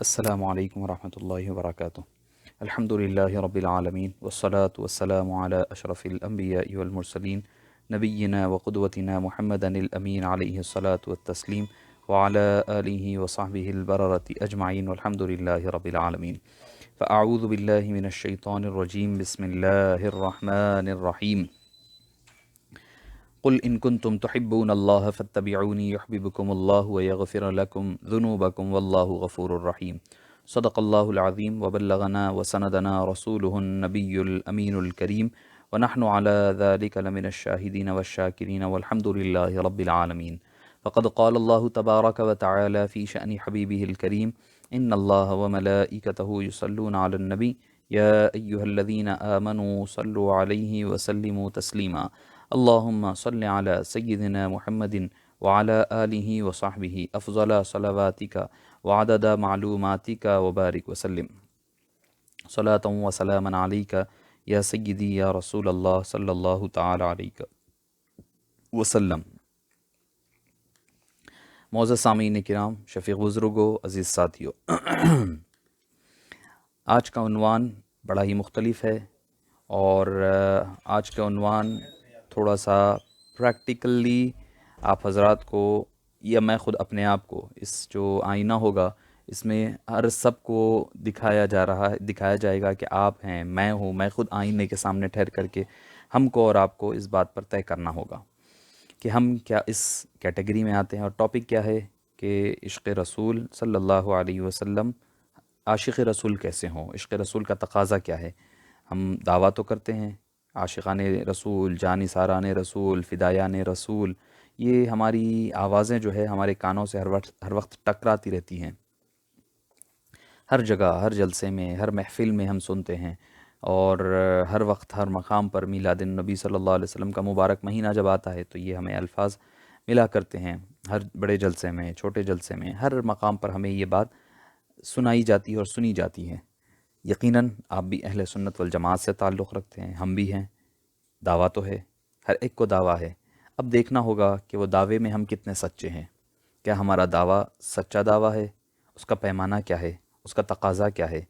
السلام علیکم ورحمۃ اللہ وبرکاتہ۔ الحمد للہ رب العالمین والصلاة والسلام علی اشرف الانبیاء والمرسلین نبینا وقدوتنا محمد الامین علیہ الصلاة والتسلیم وعلی آلہ وصحبہ البررۃ اجمعین والحمد للہ رب العالمین۔ فاعوذ باللہ من الشیطان الرجیم، بسم اللہ الرحمن الرحیم۔ قل ان کنتم تحبون اللہ فاتبعونی یحببکم اللہ ویغفر لکم ذنوبکم واللہ غفور الرحیم۔ صدق اللہ العظیم وبلغنا وسندنا رسولہ النبی الامین الکریم ونحن علی ذلک لمن الشاہدین والشاکرین والحمد للہ رب العالمین۔ فقد قال اللہ تبارک وتعالی فی شأن حبیبہ الکریم ان اللہ وملائکتہ یصلون علی النبی یا ایہا الذین آمنوا صلوا علیہ وسلموا تسلیما۔ اللہم صل علی سیدنا محمد وعلی آلہ وصحبہ افضل صلواتک وعدد معلوماتک وبارک وسلم صلاۃ وسلاما علیک یا سیدی یا رسول اللہ صلی اللہ تعالی علیہ وسلم۔ معزز سامعین کرام، شفیق بزرگوں، عزیز ساتھیوں، آج کا عنوان بڑا ہی مختلف ہے اور آج کا عنوان تھوڑا سا پریکٹیکلی آپ حضرات کو یا میں خود اپنے آپ کو، اس جو آئینہ ہوگا اس میں ہر سب کو دکھایا جائے گا کہ آپ ہیں، میں ہوں، میں خود آئینے کے سامنے ٹھہر کر کے ہم کو اور آپ کو اس بات پر طے کرنا ہوگا کہ ہم کیا اس کیٹیگری میں آتے ہیں۔ اور ٹاپک کیا ہے کہ عشق رسول صلی اللہ علیہ وسلم، عاشق رسول کیسے ہوں، عشق رسول کا تقاضا کیا ہے۔ ہم دعویٰ تو کرتے ہیں عاشقان رسول، جانثاران رسول، فدایان رسول، یہ ہماری آوازیں جو ہے ہمارے کانوں سے ہر وقت ٹکراتی رہتی ہیں، ہر جگہ، ہر جلسے میں، ہر محفل میں ہم سنتے ہیں، اور ہر وقت ہر مقام پر میلاد النبی صلی اللہ علیہ وسلم کا مبارک مہینہ جب آتا ہے تو یہ ہمیں الفاظ ملا کرتے ہیں، ہر بڑے جلسے میں، چھوٹے جلسے میں، ہر مقام پر ہمیں یہ بات سنائی جاتی ہے اور سنی جاتی ہے۔ یقیناً آپ بھی اہل سنت والجماعت سے تعلق رکھتے ہیں، ہم بھی ہیں، دعویٰ تو ہے، ہر ایک کو دعویٰ ہے۔ اب دیکھنا ہوگا کہ وہ دعوے میں ہم کتنے سچے ہیں، کیا ہمارا دعویٰ سچا دعویٰ ہے، اس کا پیمانہ کیا ہے، اس کا تقاضا کیا ہے۔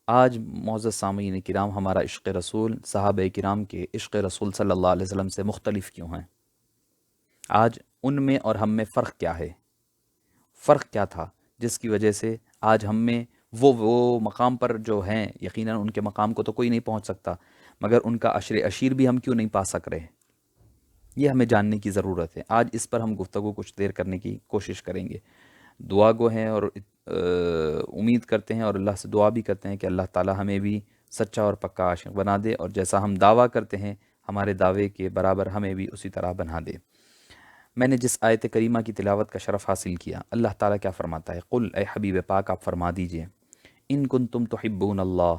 آج معزز سامعین کرام، ہمارا عشق رسول صحابہ کرام کے عشق رسول صلی اللہ علیہ وسلم سے مختلف کیوں ہیں؟ آج ان میں اور ہم میں فرق کیا ہے؟ فرق کیا تھا جس کی وجہ سے آج ہم میں وہ مقام پر جو ہیں، یقیناً ان کے مقام کو تو کوئی نہیں پہنچ سکتا، مگر ان کا عشر عشیر بھی ہم کیوں نہیں پا سک رہے؟ یہ ہمیں جاننے کی ضرورت ہے۔ آج اس پر ہم گفتگو کچھ دیر کرنے کی کوشش کریں گے۔ دعا گو ہیں اور امید کرتے ہیں اور اللہ سے دعا بھی کرتے ہیں کہ اللہ تعالی ہمیں بھی سچا اور پکا عاشق بنا دے، اور جیسا ہم دعویٰ کرتے ہیں ہمارے دعوے کے برابر ہمیں بھی اسی طرح بنا دے۔ میں نے جس آیت کریمہ کی تلاوت کا شرف حاصل کیا، اللہ تعالیٰ کیا فرماتا ہے؟ قل، اے حبیب پاک آپ فرما دیجئے، ان کنتم تحبون اللہ،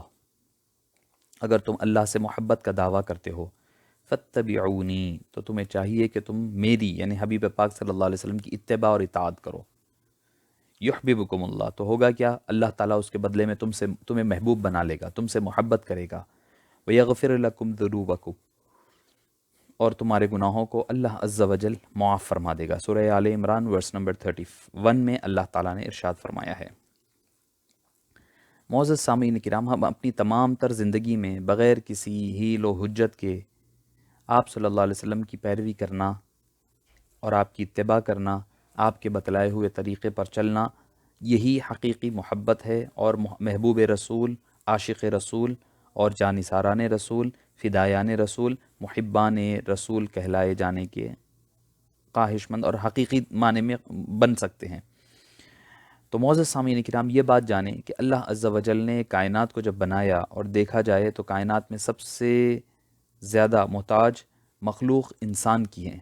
اگر تم اللہ سے محبت کا دعویٰ کرتے ہو، فاتبعونی، تو تمہیں چاہیے کہ تم میری یعنی حبیب پاک صلی اللہ علیہ وسلم کی اتباع اور اطاعت کرو۔ یحببکم اللہ، تو ہوگا کیا؟ اللہ تعالیٰ اس کے بدلے میں تمہیں محبوب بنا لے گا، تم سے محبت کرے گا۔ ویغفر لکم ذنوبکم، اور تمہارے گناہوں کو اللہ عز و جل معاف فرما دے گا۔ سورہ آل عمران ورس نمبر 31 میں اللہ تعالیٰ نے ارشاد فرمایا ہے۔ معزز سامعین کرام، ہم اپنی تمام تر زندگی میں بغیر کسی حیل و حجت کے آپ صلی اللہ علیہ وسلم کی پیروی کرنا اور آپ کی اتباع کرنا، آپ کے بتلائے ہوئے طریقے پر چلنا، یہی حقیقی محبت ہے، اور محبوب رسول، عاشق رسول اور جانثاران رسول، فدایان رسول، محبان رسول کہلائے جانے کے خواہش مند اور حقیقی معنی میں بن سکتے ہیں۔ تو معزز سامعین کرام، یہ بات جانیں کہ اللہ عز و جل نے کائنات کو جب بنایا اور دیکھا جائے تو کائنات میں سب سے زیادہ محتاج مخلوق انسان کی ہیں،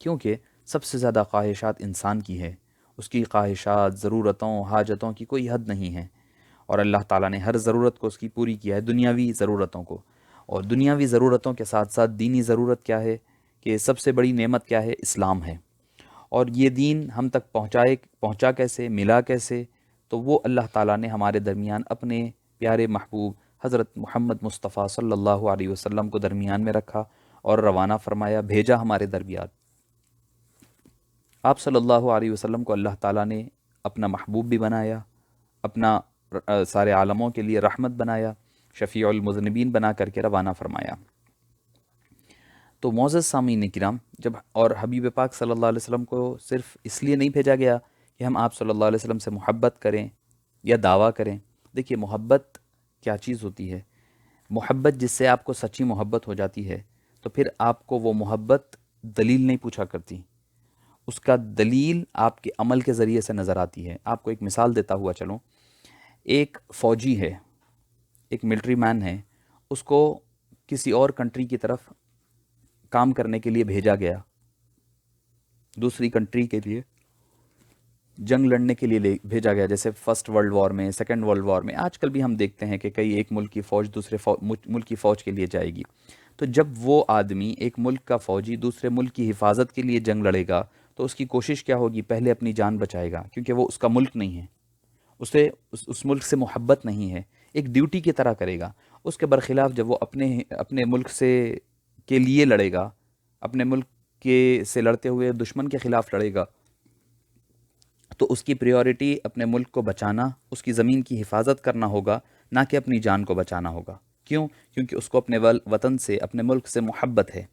کیونکہ سب سے زیادہ خواہشات انسان کی ہے، اس کی خواہشات، ضرورتوں، حاجتوں کی کوئی حد نہیں ہے، اور اللہ تعالیٰ نے ہر ضرورت کو اس کی پوری کیا ہے، دنیاوی ضرورتوں کو، اور دنیاوی ضرورتوں کے ساتھ ساتھ دینی ضرورت کیا ہے کہ سب سے بڑی نعمت کیا ہے؟ اسلام ہے۔ اور یہ دین ہم تک پہنچا کیسے، ملا کیسے؟ تو وہ اللہ تعالیٰ نے ہمارے درمیان اپنے پیارے محبوب حضرت محمد مصطفیٰ صلی اللہ علیہ وسلم کو درمیان میں رکھا اور روانہ فرمایا، بھیجا ہمارے درمیان۔ آپ صلی اللہ علیہ وسلم کو اللہ تعالیٰ نے اپنا محبوب بھی بنایا، اپنا سارے عالموں کے لیے رحمت بنایا، شفیع المذنبین بنا کر کے روانہ فرمایا۔ تو معزز سامعین کرام، جب اور حبیب پاک صلی اللہ علیہ وسلم کو صرف اس لیے نہیں بھیجا گیا کہ ہم آپ صلی اللہ علیہ وسلم سے محبت کریں یا دعویٰ کریں۔ دیکھیے محبت کیا چیز ہوتی ہے، محبت جس سے آپ کو سچی محبت ہو جاتی ہے تو پھر آپ کو وہ محبت دلیل نہیں پوچھا کرتی، اس کا دلیل آپ کے عمل کے ذریعے سے نظر آتی ہے۔ آپ کو ایک مثال دیتا ہوا چلوں، ایک فوجی ہے، ایک ملٹری مین ہے، اس کو کسی اور کنٹری کی طرف کام کرنے کے لیے بھیجا گیا، دوسری کنٹری کے لیے جنگ لڑنے کے لیے بھیجا گیا، جیسے فرسٹ ورلڈ وار میں، سیکنڈ ورلڈ وار میں، آج کل بھی ہم دیکھتے ہیں کہ کئی ایک ملک کی فوج دوسرے ملک کی فوج کے لیے جائے گی۔ تو جب وہ آدمی، ایک ملک کا فوجی دوسرے ملک کی حفاظت کے لیے جنگ لڑے گا تو اس کی کوشش کیا ہوگی؟ پہلے اپنی جان بچائے گا، کیونکہ وہ اس کا ملک نہیں ہے، اسے اس ملک سے محبت نہیں ہے، ایک ڈیوٹی کی طرح کرے گا۔ اس کے برخلاف جب وہ اپنے ملک کے لیے لڑے گا، اپنے ملک سے لڑتے ہوئے دشمن کے خلاف لڑے گا، تو اس کی پریورٹی اپنے ملک کو بچانا، اس کی زمین کی حفاظت کرنا ہوگا، نہ کہ اپنی جان کو بچانا ہوگا۔ کیوں؟ کیونکہ اس کو اپنے وطن سے، اپنے ملک سے محبت ہے۔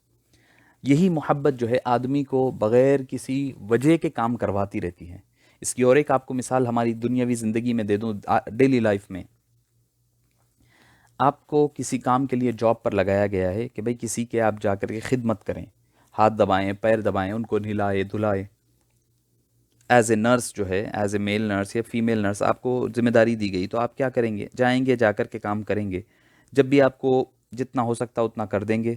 یہی محبت جو ہے آدمی کو بغیر کسی وجہ کے کام کرواتی رہتی ہے۔ اس کی اور ایک آپ کو مثال ہماری دنیاوی زندگی میں دے دوں، ڈیلی لائف میں آپ کو کسی کام کے لیے جاب پر لگایا گیا ہے کہ بھئی کسی کے آپ جا کر کے خدمت کریں، ہاتھ دبائیں، پیر دبائیں، ان کو نہلائے دھلائے۔ ایز اے نرس جو ہے، ایز اے میل نرس یا فیمیل نرس، آپ کو ذمہ داری دی گئی تو آپ کیا کریں گے؟ جائیں گے، جا کر کے کام کریں گے۔ جب بھی آپ کو جتنا ہو سکتا اتنا کر دیں گے۔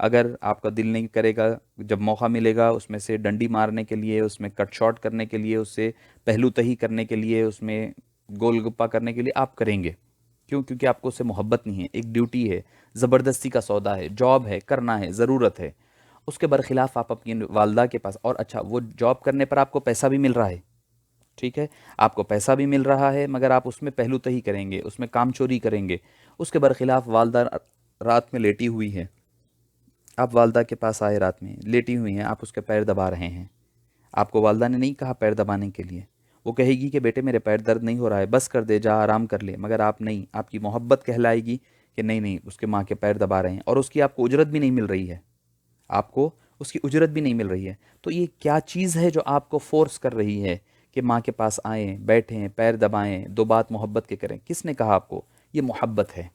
اگر آپ کا دل نہیں کرے گا، جب موقع ملے گا اس میں سے ڈنڈی مارنے کے لیے، اس میں کٹ شاٹ کرنے کے لیے، اس سے پہلو تہی کرنے کے لیے، اس میں گول گپا کرنے کے لیے آپ کریں گے۔ کیوں؟ کیونکہ آپ کو اس سے محبت نہیں ہے، ایک ڈیوٹی ہے، زبردستی کا سودا ہے، جاب ہے، کرنا ہے، ضرورت ہے۔ اس کے برخلاف آپ اپنی والدہ کے پاس، اور اچھا وہ جاب کرنے پر آپ کو پیسہ بھی مل رہا ہے، ٹھیک ہے، آپ کو پیسہ بھی مل رہا ہے، مگر آپ اس میں پہلو تہی کریں گے، اس میں کام چوری کریں گے۔ اس کے برخلاف والدہ رات میں لیٹی ہوئی ہے، آپ والدہ کے پاس آئے، رات میں لیٹی ہوئی ہیں، آپ اس کے پیر دبا رہے ہیں۔ آپ کو والدہ نے نہیں کہا پیر دبانے کے لیے، وہ کہے گی کہ بیٹے میرے پیر درد نہیں ہو رہا ہے، بس کر دے، جا آرام کر لے، مگر آپ نہیں، آپ کی محبت کہلائے گی کہ نہیں نہیں، اس کے ماں کے پیر دبا رہے ہیں، اور اس کی آپ کو اجرت بھی نہیں مل رہی ہے، آپ کو اس کی اجرت بھی نہیں مل رہی ہے۔ تو یہ کیا چیز ہے جو آپ کو فورس کر رہی ہے کہ ماں کے پاس آئیں، بیٹھیں، پیر دبائیں، دو بات محبت کے کریں؟ کس نے کہا آپ کو؟ یہ محبت ہے،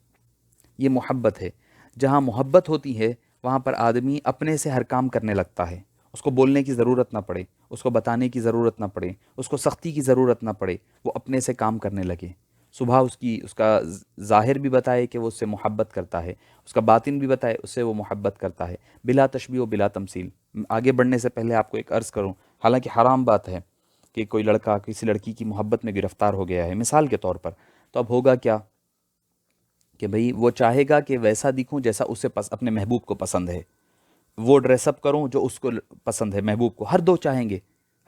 یہ محبت ہے۔ جہاں محبت ہوتی ہے وہاں پر آدمی اپنے سے ہر کام کرنے لگتا ہے، اس کو بولنے کی ضرورت نہ پڑے، اس کو بتانے کی ضرورت نہ پڑے، اس کو سختی کی ضرورت نہ پڑے، وہ اپنے سے کام کرنے لگے۔ صبح اس کا ظاہر بھی بتائے کہ وہ اس سے محبت کرتا ہے، اس کا باطن بھی بتائے اس سے وہ محبت کرتا ہے، بلا تشبیہ و بلا تمثیل۔ آگے بڑھنے سے پہلے آپ کو ایک عرض کروں، حالانکہ حرام بات ہے کہ کوئی لڑکا کسی لڑکی کی محبت میں گرفتار ہو گیا ہے مثال کے طور پر، تو اب ہوگا کیا کہ بھئی وہ چاہے گا کہ ویسا دکھوں جیسا اسے اپنے محبوب کو پسند ہے، وہ ڈریس اپ کروں جو اس کو پسند ہے، محبوب کو۔ ہر دو چاہیں گے،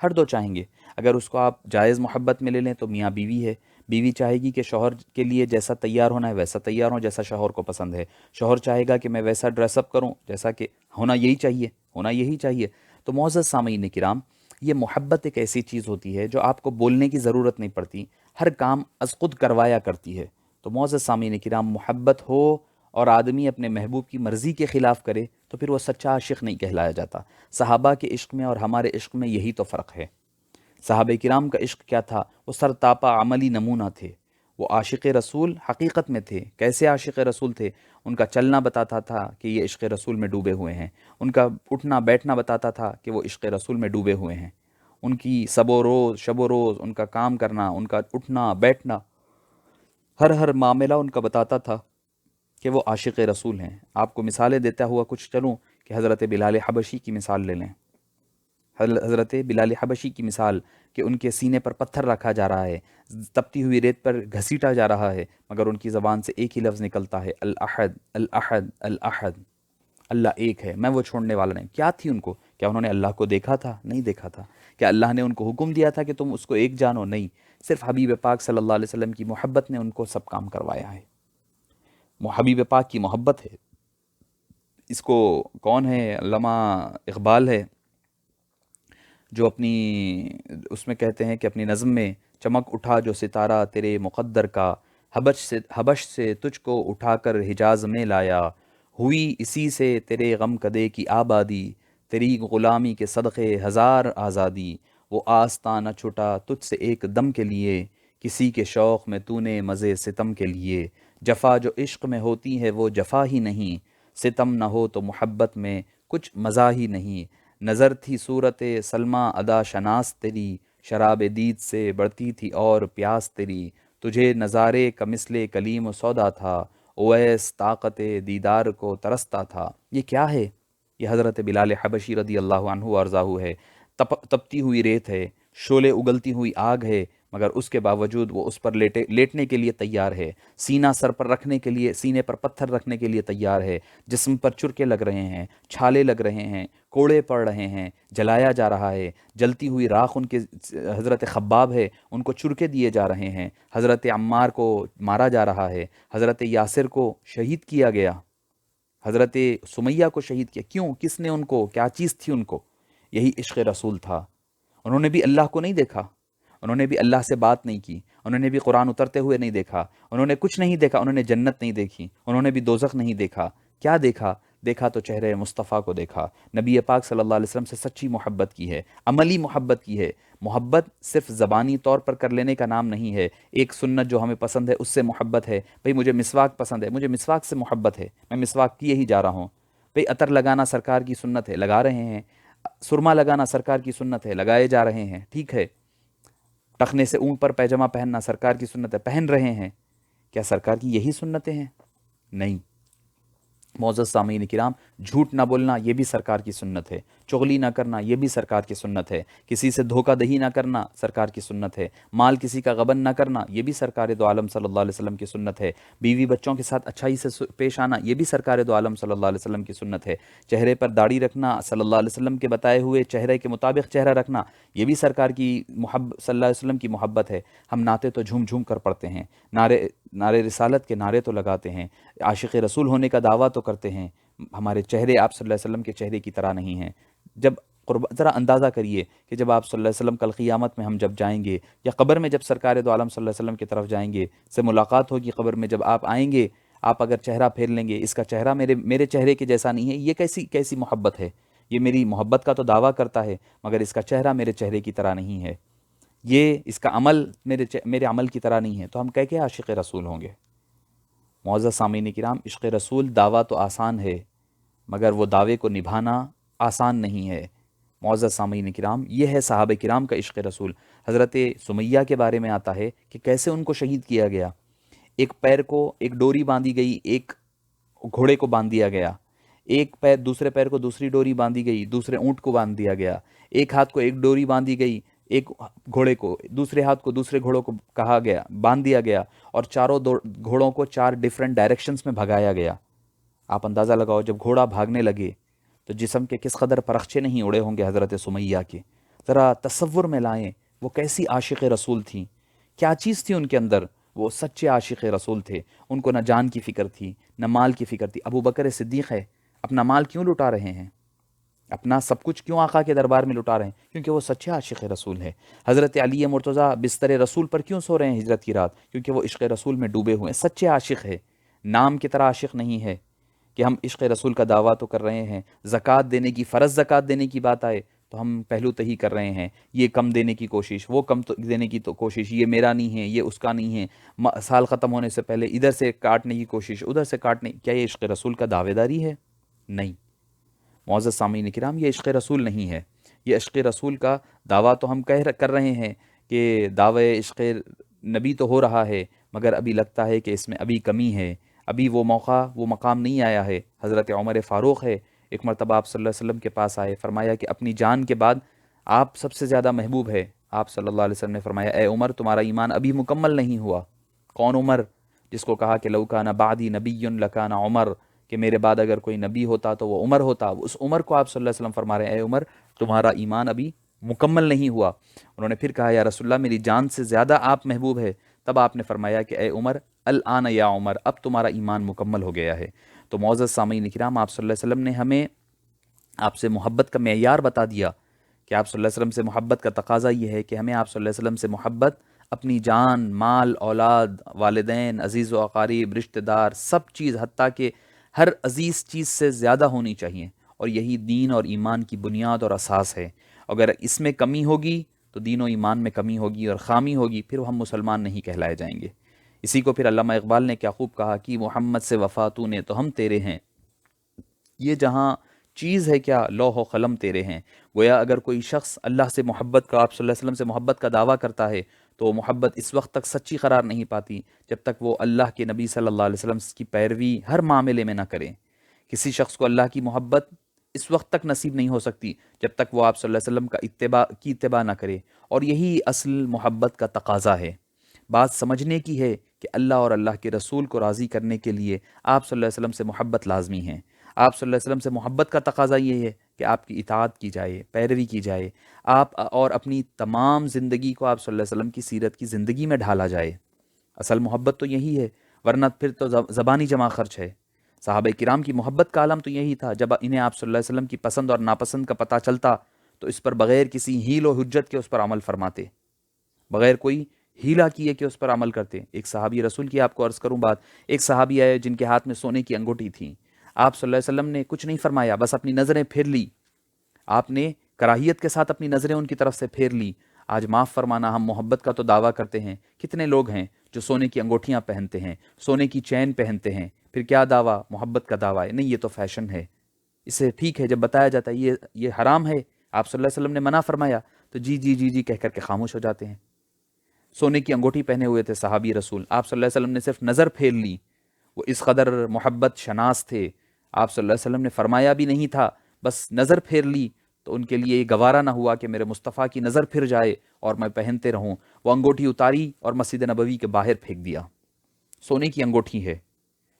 ہر دو چاہیں گے۔ اگر اس کو آپ جائز محبت میں لے لیں تو میاں بیوی ہے، بیوی چاہے گی کہ شوہر کے لیے جیسا تیار ہونا ہے ویسا تیار ہوں جیسا شوہر کو پسند ہے، شوہر چاہے گا کہ میں ویسا ڈریس اپ کروں جیسا کہ ہونا یہی چاہیے، ہونا یہی چاہیے۔ تو معزز سامعین کرام، یہ محبت ایک ایسی چیز ہوتی ہے جو آپ کو بولنے کی ضرورت نہیں پڑتی، ہر کام از خود کروایا کرتی ہے۔ تو معزز سامعین کرام، محبت ہو اور آدمی اپنے محبوب کی مرضی کے خلاف کرے تو پھر وہ سچا عاشق نہیں کہلایا جاتا۔ صحابہ کے عشق میں اور ہمارے عشق میں یہی تو فرق ہے۔ صحابہ کرام کا عشق کیا تھا؟ وہ سر تاپا عملی نمونہ تھے، وہ عاشق رسول حقیقت میں تھے۔ کیسے عاشق رسول تھے؟ ان کا چلنا بتاتا تھا کہ یہ عشق رسول میں ڈوبے ہوئے ہیں، ان کا اٹھنا بیٹھنا بتاتا تھا کہ وہ عشق رسول میں ڈوبے ہوئے ہیں، ان کی شب و روز ان کا کام کرنا، ان کا اٹھنا بیٹھنا، ہر معاملہ ان کا بتاتا تھا کہ وہ عاشق رسول ہیں۔ آپ کو مثالیں دیتا ہوا کچھ چلوں کہ حضرت بلال حبشی کی مثال لے لیں۔ حضرت بلال حبشی کی مثال کہ ان کے سینے پر پتھر رکھا جا رہا ہے، تپتی ہوئی ریت پر گھسیٹا جا رہا ہے، مگر ان کی زبان سے ایک ہی لفظ نکلتا ہے، الاحد الاحد الاحد، اللہ ایک ہے، میں وہ چھوڑنے والا نہیں۔ کیا تھی ان کو؟ کیا انہوں نے اللہ کو دیکھا تھا؟ نہیں دیکھا تھا۔ کیا اللہ نے ان کو حکم دیا تھا کہ تم اس کو ایک جانو؟ نہیں، صرف حبیب پاک صلی اللہ علیہ وسلم کی محبت نے ان کو سب کام کروایا ہے۔ حبیب پاک کی محبت ہے۔ اس کو کون ہے؟ علامہ اقبال ہے جو اپنی اس میں کہتے ہیں کہ اپنی نظم میں چمک اٹھا جو ستارہ تیرے مقدر کا، حبش سے تجھ کو اٹھا کر حجاز میں لایا، ہوئی اسی سے تیرے غم کدے کی آبادی، تیری غلامی کے صدقے ہزار آزادی، وہ آستاں نہ چھٹا تجھ سے ایک دم کے لیے، کسی کے شوق میں تو نے مزے ستم کے لیے، جفا جو عشق میں ہوتی ہے وہ جفا ہی نہیں، ستم نہ ہو تو محبت میں کچھ مزہ ہی نہیں، نظر تھی صورت سلمیٰ ادا شناس تیری، شراب دید سے بڑھتی تھی اور پیاس تیری، تجھے نظارے کا مثل کلیم و سودا تھا، اویس طاقت دیدار کو ترستا تھا۔ یہ کیا ہے؟ یہ حضرت بلال حبشی رضی اللہ عنہ وارضاہ ہے۔ تپتی ہوئی ریت ہے، شعلے اگلتی ہوئی آگ ہے، مگر اس کے باوجود وہ اس پر لیٹنے کے لیے تیار ہے، سینہ سر پر رکھنے کے لیے، سینے پر پتھر رکھنے کے لیے تیار ہے، جسم پر چرکے لگ رہے ہیں، چھالے لگ رہے ہیں، کوڑے پڑ رہے ہیں، جلایا جا رہا ہے، جلتی ہوئی راکھ ان کے، حضرت خباب ہے ان کو چرکے دیے جا رہے ہیں، حضرت عمار کو مارا جا رہا ہے، حضرت یاسر کو شہید کیا گیا، حضرت سمیہ کو شہید کیا، کیوں؟ کس نے ان کو، کیا چیز تھی ان کو؟ یہی عشق رسول تھا۔ انہوں نے بھی اللہ کو نہیں دیکھا، انہوں نے بھی اللہ سے بات نہیں کی، انہوں نے بھی قرآن اترتے ہوئے نہیں دیکھا، انہوں نے کچھ نہیں دیکھا، انہوں نے جنت نہیں دیکھی، انہوں نے بھی دوزخ نہیں دیکھا۔ کیا دیکھا؟ دیکھا تو چہرے مصطفیٰ کو دیکھا، نبی پاک صلی اللہ علیہ وسلم سے سچی محبت کی ہے، عملی محبت کی ہے۔ محبت صرف زبانی طور پر کر لینے کا نام نہیں ہے۔ ایک سنت جو ہمیں پسند ہے اس سے محبت ہے، بھئی مجھے مسواک پسند ہے، مجھے مسواک سے محبت ہے، میں مسواک کیے ہی جا رہا ہوں۔ بھئی عطر لگانا سرکار کی سنت ہے، لگا رہے ہیں، سرما لگانا سرکار کی سنت ہے، لگائے جا رہے ہیں، ٹھیک ہے۔ ٹخنے سے اوپر پیجامہ پہننا سرکار کی سنت ہے، پہن رہے ہیں۔ کیا سرکار کی یہی سنتیں ہیں؟ نہیں۔ معزز سامعین کرام، جھوٹ نہ بولنا یہ بھی سرکار کی سنت ہے، چغلی نہ کرنا یہ بھی سرکار کی سنت ہے، کسی سے دھوکہ دہی نہ کرنا سرکار کی سنت ہے، مال کسی کا غبن نہ کرنا یہ بھی سرکار دو عالم صلی اللہ علیہ وسلم کی سنت ہے، بیوی بچوں کے ساتھ اچھائی سے پیش آنا یہ بھی سرکار دو عالم صلی اللہ علیہ وسلم کی سنت ہے، چہرے پر داڑھی رکھنا صلی اللہ علیہ وسلم کے بتائے ہوئے چہرے کے مطابق چہرہ رکھنا یہ بھی سرکار کی محبت، صلی اللہ علیہ وسلم کی محبت ہے۔ ہم نعتیں تو جھوم جھوم کر پڑھتے ہیں، نعرے رسالت کے نعرے تو لگاتے ہیں، عاشق رسول ہونے کا دعویٰ تو کرتے ہیں، ہمارے چہرے آپ صلی اللہ علیہ وسلم کے چہرے کی طرح نہیں ہیں۔ جب ذرا اندازہ کریے کہ جب آپ صلی اللہ علیہ وسلم کل قیامت میں ہم جب جائیں گے، یا قبر میں جب سرکار دو عالم صلی اللہ علیہ وسلم کی طرف جائیں گے، سے ملاقات ہوگی قبر میں، جب آپ آئیں گے، آپ اگر چہرہ پھیر لیں گے، اس کا چہرہ میرے چہرے کے جیسا نہیں ہے، یہ کیسی محبت ہے؟ یہ میری محبت کا تو دعویٰ کرتا ہے مگر اس کا چہرہ میرے چہرے کی طرح نہیں ہے، یہ اس کا عمل میرے عمل کی طرح نہیں ہے، تو ہم کہہ کے عاشق رسول ہوں گے؟ معزز سامعین کرام، عشق رسول دعویٰ تو آسان ہے مگر وہ دعوے کو نبھانا آسان نہیں ہے۔ معزز سامعین کرام، یہ ہے صحابہ کرام کا عشق رسول۔ حضرت سمیہ کے بارے میں آتا ہے کہ کیسے ان کو شہید کیا گیا۔ ایک پیر کو ایک ڈوری باندھی گئی، ایک گھوڑے کو باندھ دیا گیا، ایک پیر، دوسرے پیر کو دوسری ڈوری باندھی گئی، دوسرے اونٹ کو باندھ دیا گیا، ایک ہاتھ کو ایک ڈوری باندھی گئی، ایک گھوڑے کو، دوسرے ہاتھ کو دوسرے گھوڑوں کو کہا گیا، باندھ دیا گیا، اور چاروں گھوڑوں کو 4 ڈیفرنٹ ڈائریکشنز میں بھگایا گیا۔ آپ اندازہ لگاؤ جب گھوڑا بھاگنے لگے تو جسم کے کس قدر پرخچے نہیں اڑے ہوں گے حضرت سمیہ کے۔ ذرا تصور میں لائیں وہ کیسی عاشق رسول تھیں، کیا چیز تھی ان کے اندر؟ وہ سچے عاشق رسول تھے، ان کو نہ جان کی فکر تھی نہ مال کی فکر تھی۔ ابو بکر صدیق ہے، اپنا مال کیوں لٹا رہے ہیں؟ اپنا سب کچھ کیوں آقا کے دربار میں لٹا رہے ہیں؟ کیونکہ وہ سچے عاشق رسول ہے۔ حضرت علی مرتضیٰ بستر رسول پر کیوں سو رہے ہیں ہجرت کی رات؟ کیونکہ وہ عشق رسول میں ڈوبے ہوئے ہیں، سچے عاشق ہے، نام کی طرح عاشق نہیں ہے کہ ہم عشق رسول کا دعویٰ تو کر رہے ہیں، زکوٰۃ دینے کی، فرض زکوٰۃ دینے کی بات آئے تو ہم پہلو تہی کر رہے ہیں، یہ کم دینے کی کوشش، وہ کم دینے کی تو کوشش، یہ میرا نہیں ہے، یہ اس کا نہیں ہے، سال ختم ہونے سے پہلے ادھر سے کاٹنے کی کوشش، ادھر سے کاٹنے، کیا یہ عشق رسول کا دعوے داری ہے؟ نہیں۔ معزز سامعین کرام، یہ عشق رسول نہیں ہے۔ یہ عشق رسول کا دعویٰ تو ہم کر رہے ہیں کہ دعوے عشق نبی تو ہو رہا ہے مگر ابھی لگتا ہے کہ اس میں ابھی کمی ہے، ابھی وہ موقع، وہ مقام نہیں آیا ہے۔ حضرت عمر فاروق ہے، ایک مرتبہ آپ صلی اللہ علیہ وسلم کے پاس آئے، فرمایا کہ اپنی جان کے بعد آپ سب سے زیادہ محبوب ہے۔ آپ صلی اللہ علیہ وسلم نے فرمایا، اے عمر تمہارا ایمان ابھی مکمل نہیں ہوا۔ کون عمر؟ جس کو کہا کہ لو کان بعدی نبی لکان عمر، کہ میرے بعد اگر کوئی نبی ہوتا تو وہ عمر ہوتا۔ اس عمر کو آپ صلی اللہ علیہ وسلم فرما رہے ہیں، اے عمر تمہارا ایمان ابھی مکمل نہیں ہوا۔ انہوں نے پھر کہا، یا رسول اللہ میری جان سے زیادہ آپ محبوب ہے۔ تب آپ نے فرمایا کہ اے عمر الآن یا عمر، اب تمہارا ایمان مکمل ہو گیا ہے۔ تو معزز سامعین کرام، آپ صلی اللہ علیہ وسلم نے ہمیں آپ سے محبت کا معیار بتا دیا کہ آپ صلی اللہ علیہ وسلم سے محبت کا تقاضا یہ ہے کہ ہمیں آپ صلی اللہ علیہ وسلم سے محبت اپنی جان، مال، اولاد، والدین، عزیز و اقارب، رشتہ دار، سب چیز، حتیٰ کہ ہر عزیز چیز سے زیادہ ہونی چاہیے، اور یہی دین اور ایمان کی بنیاد اور اساس ہے۔ اگر اس میں کمی ہوگی تو دین و ایمان میں کمی ہوگی اور خامی ہوگی، پھر ہم مسلمان نہیں کہلائے جائیں گے۔ اسی کو پھر علامہ اقبال نے کیا خوب کہا کہ محمد سے وفا تو نے تو ہم تیرے ہیں، یہ جہاں چیز ہے کیا لوح و قلم تیرے ہیں۔ گویا اگر کوئی شخص اللہ سے محبت کا، آپ صلی اللہ علیہ وسلم سے محبت کا دعویٰ کرتا ہے، تو وہ محبت اس وقت تک سچی قرار نہیں پاتی جب تک وہ اللہ کے نبی صلی اللہ علیہ وسلم کی پیروی ہر معاملے میں نہ کرے۔ کسی شخص کو اللہ کی محبت اس وقت تک نصیب نہیں ہو سکتی جب تک وہ آپ صلی اللہ علیہ وسلم کا اتباع نہ کرے، اور یہی اصل محبت کا تقاضا ہے۔ بات سمجھنے کی ہے کہ اللہ اور اللہ کے رسول کو راضی کرنے کے لیے آپ صلی اللہ علیہ وسلم سے محبت لازمی ہے۔ آپ صلی اللہ علیہ وسلم سے محبت کا تقاضا یہ ہے کہ آپ کی اطاعت کی جائے، پیروی کی جائے، آپ اور اپنی تمام زندگی کو آپ صلی اللہ علیہ وسلم کی سیرت کی زندگی میں ڈھالا جائے۔ اصل محبت تو یہی ہے، ورنہ پھر تو زبانی جمع خرچ ہے۔ صحابہ کرام کی محبت کا عالم تو یہی تھا، جب انہیں آپ صلی اللہ علیہ وسلم کی پسند اور ناپسند کا پتہ چلتا تو اس پر بغیر کسی ہیل و حجت کے اس پر عمل فرماتے، بغیر کوئی ہیلا کیے کہ اس پر عمل کرتے۔ ایک صحابی رسول کی آپ کو عرض کروں بات، ایک صحابی آئے جن کے ہاتھ میں سونے کی انگوٹھی تھی۔ آپ صلی اللہ علیہ وسلم نے کچھ نہیں فرمایا، بس اپنی نظریں پھیر لی، آپ نے کراہیت کے ساتھ اپنی نظریں ان کی طرف سے پھیر لی۔ آج معاف فرمانا، ہم محبت کا تو دعویٰ کرتے ہیں، کتنے لوگ ہیں جو سونے کی انگوٹھیاں پہنتے ہیں، سونے کی چین پہنتے ہیں، پھر کیا دعویٰ؟ محبت کا دعویٰ ہے، نہیں یہ تو فیشن ہے۔ اسے ٹھیک ہے جب بتایا جاتا ہے یہ حرام ہے، آپ صلی اللہ علیہ وسلم نے منع فرمایا، تو جی جی جی جی کہہ کر کے خاموش ہو جاتے ہیں۔ سونے کی انگوٹھی پہنے ہوئے تھے صحابی رسول، آپ صلی اللہ علیہ وسلم نے صرف نظر پھیر لی، وہ اس قدر محبت شناس تھے، آپ صلی اللہ علیہ وسلم نے فرمایا بھی نہیں تھا، بس نظر پھیر لی تو ان کے لیے یہ گوارا نہ ہوا کہ میرے مصطفیٰ کی نظر پھر جائے اور میں پہنتے رہوں۔ وہ انگوٹھی اتاری اور مسجد نبوی کے باہر پھینک دیا۔ سونے کی انگوٹھی ہے،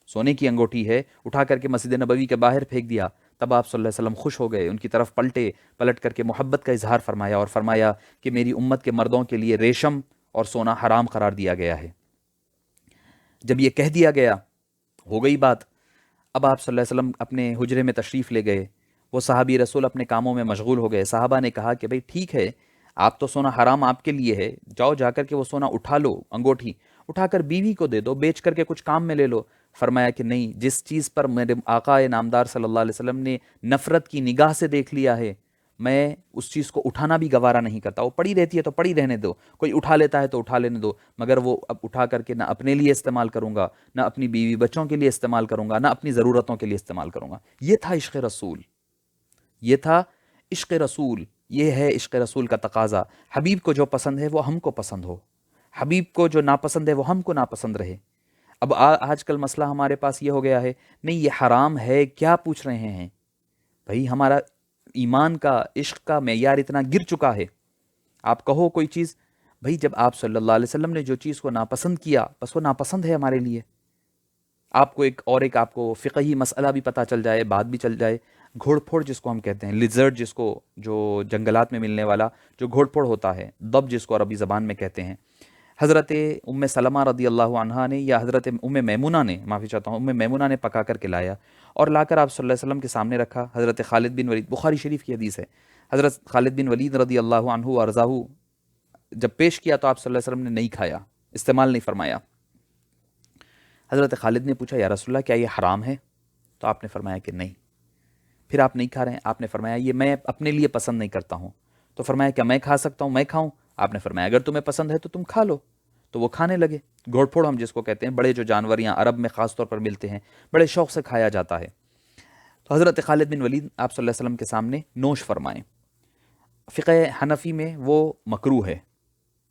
سونے کی انگوٹھی ہے، اٹھا کر کے مسجد نبوی کے باہر پھینک دیا۔ تب آپ صلی اللہ علیہ وسلم خوش ہو گئے، ان کی طرف پلٹ کر کے محبت کا اظہار فرمایا اور فرمایا کہ میری امت کے مردوں کے لیے ریشم اور سونا حرام قرار دیا گیا ہے۔ جب یہ کہہ دیا گیا، ہو گئی بات۔ اب آپ صلی اللہ علیہ وسلم اپنے حجرے میں تشریف لے گئے، وہ صحابی رسول اپنے کاموں میں مشغول ہو گئے۔ صحابہ نے کہا کہ بھئی ٹھیک ہے، آپ تو سونا حرام آپ کے لیے ہے، جاؤ جا کر کے وہ سونا اٹھا لو، انگوٹھی اٹھا کر بیوی کو دے دو، بیچ کر کے کچھ کام میں لے لو۔ فرمایا کہ نہیں، جس چیز پر میرے آقا نامدار صلی اللہ علیہ وسلم نے نفرت کی نگاہ سے دیکھ لیا ہے، میں اس چیز کو اٹھانا بھی گوارا نہیں کرتا۔ وہ پڑی رہتی ہے تو پڑی رہنے دو، کوئی اٹھا لیتا ہے تو اٹھا لینے دو، مگر وہ اب اٹھا کر کے نہ اپنے لیے استعمال کروں گا، نہ اپنی بیوی بچوں کے لیے استعمال کروں گا، نہ اپنی ضرورتوں کے لیے استعمال کروں گا۔ یہ تھا عشق رسول، یہ تھا عشق رسول، یہ ہے عشق رسول کا تقاضا۔ حبیب کو جو پسند ہے وہ ہم کو پسند ہو، حبیب کو جو ناپسند ہے وہ ہم کو ناپسند رہے۔ اب آج کل مسئلہ ہمارے پاس یہ ہو گیا ہے، نہیں یہ حرام ہے، کیا پوچھ رہے ہیں؟ بھئی ہمارا ایمان کا، عشق کا معیار اتنا گر چکا ہے، آپ کہو کوئی چیز، بھئی جب آپ صلی اللہ علیہ وسلم نے جو چیز کو ناپسند کیا، بس وہ ناپسند ہے ہمارے لیے۔ آپ کو آپ کو فقہی مسئلہ بھی پتہ چل جائے، بات بھی چل جائے، گھوڑ پھوڑ جس کو ہم کہتے ہیں، لیزرڈ جس کو، جو جنگلات میں ملنے والا جو گھوڑ پھوڑ ہوتا ہے، دب جس کو عربی زبان میں کہتے ہیں، حضرت ام سلمہ رضی اللہ عنہا نے یا حضرت ام میمونہ نے، معافی چاہتا ہوں، ام میمونہ نے پکا کر کے لایا اور لا کر آپ صلی اللہ علیہ وسلم کے سامنے رکھا۔ حضرت خالد بن ولید، بخاری شریف کی حدیث ہے، حضرت خالد بن ولید رضی اللہ عنہ ورضاہ جب پیش کیا تو آپ صلی اللہ علیہ وسلم نے نہیں کھایا، استعمال نہیں فرمایا۔ حضرت خالد نے پوچھا یا رسول اللہ کیا یہ حرام ہے؟ تو آپ نے فرمایا کہ نہیں۔ پھر آپ نہیں کھا رہے ہیں، آپ نے فرمایا یہ میں اپنے لیے پسند نہیں کرتا ہوں۔ تو فرمایا کیا میں کھا سکتا ہوں، میں کھاؤں؟ آپ نے فرمایا اگر تمہیں پسند ہے تو تم کھا لو۔ تو وہ کھانے لگے۔ گھوڑ پھوڑ ہم جس کو کہتے ہیں، بڑے جو جانور یہاں عرب میں خاص طور پر ملتے ہیں، بڑے شوق سے کھایا جاتا ہے۔ تو حضرت خالد بن ولید آپ صلی اللہ علیہ وسلم کے سامنے نوش فرمائیں۔ فقہ حنفی میں وہ مکروہ ہے،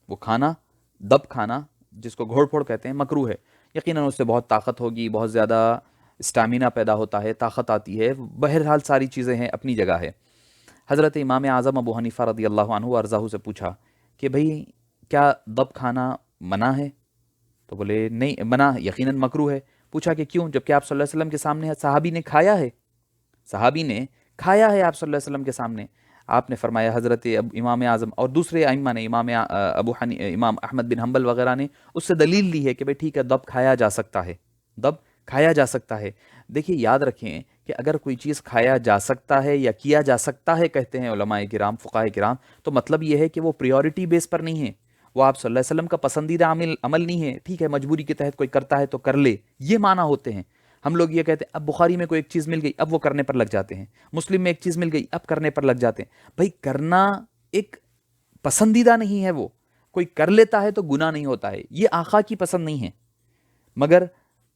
وہ کھانا، دب کھانا جس کو گھوڑ پھوڑ کہتے ہیں، مکروہ ہے۔ یقیناً اس سے بہت طاقت ہوگی، بہت زیادہ اسٹیمنا پیدا ہوتا ہے، طاقت آتی ہے، بہرحال ساری چیزیں ہیں، اپنی جگہ ہے۔ حضرت امام اعظم ابو حنیفہ رضی اللہ عنہ ارضاہ سے پوچھا کہ بھئی کیا دب کھانا منع ہے؟ تو بولے نہیں منع، یقیناً مکروہ ہے۔ پوچھا کہ کیوں؟ جبکہ آپ صلی اللہ علیہ وسلم کے سامنے صحابی نے کھایا ہے، صحابی نے کھایا ہے آپ صلی اللہ علیہ وسلم کے سامنے۔ آپ نے فرمایا، حضرت امام اعظم اور دوسرے ائمہ نے، امام احمد بن حنبل وغیرہ نے اس سے دلیل لی ہے کہ بھئی ٹھیک ہے، دب کھایا جا سکتا ہے، دب کھایا جا سکتا ہے۔ دیکھیے یاد رکھیں کہ اگر کوئی چیز کھایا جا سکتا ہے یا کیا جا سکتا ہے، کہتے ہیں علماء کرام، فقہاء کرام، تو مطلب یہ ہے کہ وہ پریورٹی بیس پر نہیں ہے، وہ آپ صلی اللہ علیہ وسلم کا پسندیدہ عمل نہیں ہے، ٹھیک ہے مجبوری کے تحت کوئی کرتا ہے تو کر لے، یہ معنی ہوتے ہیں۔ ہم لوگ یہ کہتے ہیں اب بخاری میں کوئی ایک چیز مل گئی اب وہ کرنے پر لگ جاتے ہیں، مسلم میں ایک چیز مل گئی اب کرنے پر لگ جاتے ہیں۔ بھائی کرنا ایک پسندیدہ نہیں ہے، وہ کوئی کر لیتا ہے تو گناہ نہیں ہوتا ہے، یہ آقا کی پسند نہیں ہے، مگر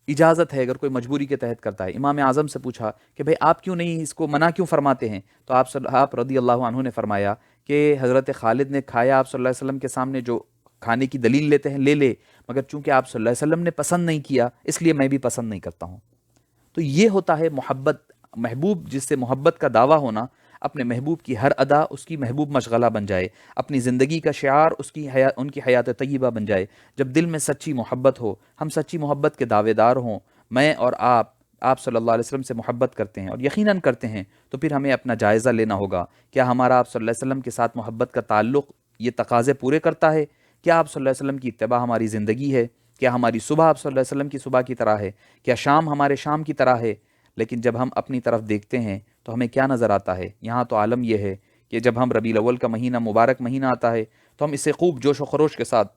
اجازت ہے اگر کوئی مجبوری کے تحت کرتا ہے۔ امام اعظم سے پوچھا کہ بھئی آپ کیوں نہیں اس کو منع کیوں فرماتے ہیں؟ تو آپ رضی اللہ عنہ نے فرمایا کہ حضرت خالد نے کھایا آپ صلی اللہ علیہ وسلم کے سامنے، جو کھانے کی دلیل لیتے ہیں لے لے، مگر چونکہ آپ صلی اللہ علیہ وسلم نے پسند نہیں کیا اس لیے میں بھی پسند نہیں کرتا ہوں۔ تو یہ ہوتا ہے محبت، محبوب جس سے محبت کا دعویٰ ہونا، اپنے محبوب کی ہر ادا اس کی محبوب مشغلہ بن جائے، اپنی زندگی کا شعار ان کی حیات طیبہ بن جائے۔ جب دل میں سچی محبت ہو، ہم سچی محبت کے دعوے دار ہوں، میں اور آپ صلی اللہ علیہ وسلم سے محبت کرتے ہیں اور یقیناً کرتے ہیں، تو پھر ہمیں اپنا جائزہ لینا ہوگا، کیا ہمارا آپ صلی اللہ علیہ وسلم کے ساتھ محبت کا تعلق یہ تقاضے پورے کرتا ہے؟ کیا آپ صلی اللہ علیہ وسلم کی اتباع ہماری زندگی ہے؟ کیا ہماری صبح آپ صلی اللہ علیہ وسلم کی صبح کی طرح ہے؟ کیا شام ہمارے شام کی طرح ہے؟ لیکن جب ہم اپنی طرف دیکھتے ہیں تو ہمیں کیا نظر آتا ہے؟ یہاں تو عالم یہ ہے کہ جب ہم ربیع الاول کا مہینہ مبارک مہینہ آتا ہے تو ہم اسے خوب جوش و خروش کے ساتھ،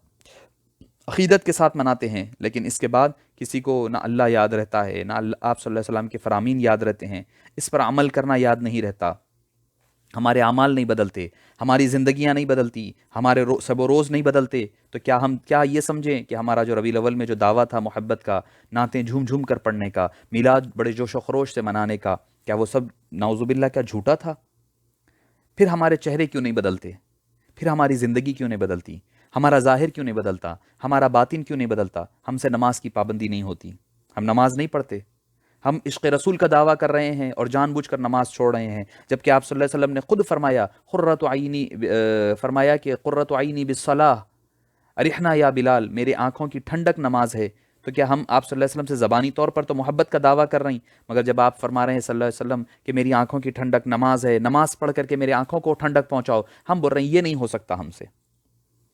عقیدت کے ساتھ مناتے ہیں، لیکن اس کے بعد کسی کو نہ اللہ یاد رہتا ہے، نہ آپ صلی اللہ علیہ وسلم کے فرامین یاد رہتے ہیں، اس پر عمل کرنا یاد نہیں رہتا، ہمارے اعمال نہیں بدلتے، ہماری زندگیاں نہیں بدلتی، ہمارے سب و روز نہیں بدلتے، تو کیا ہم یہ سمجھیں کہ ہمارا جو ربیع الاول میں جو دعویٰ تھا محبت کا، نعتیں جھوم جھوم کر پڑھنے کا، میلاد بڑے جوش و خروش سے منانے کا، کیا وہ سب نعوذ باللہ کیا جھوٹا تھا؟ پھر ہمارے چہرے کیوں نہیں بدلتے؟ پھر ہماری زندگی کیوں نہیں بدلتی؟ ہمارا ظاہر کیوں نہیں بدلتا؟ ہمارا باطن کیوں نہیں بدلتا؟ ہم سے نماز کی پابندی نہیں ہوتی، ہم نماز نہیں پڑھتے، ہم عشق رسول کا دعویٰ کر رہے ہیں اور جان بوجھ کر نماز چھوڑ رہے ہیں، جبکہ آپ صلی اللہ علیہ وسلم نے خود فرمایا قرۃ عینی، فرمایا کہ قرۃ عینی بالصلاۃ ارحنا یا بلال، میرے آنکھوں کی ٹھنڈک نماز ہے۔ تو کیا ہم آپ صلی اللہ علیہ وسلم سے زبانی طور پر تو محبت کا دعویٰ کر رہے ہیں، مگر جب آپ فرما رہے ہیں صلی اللہ علیہ وسلم کہ میری آنکھوں کی ٹھنڈک نماز ہے، نماز پڑھ کر کے میرے آنکھوں کو ٹھنڈک پہنچاؤ، ہم بول رہے ہیں یہ نہیں ہو سکتا ہم سے،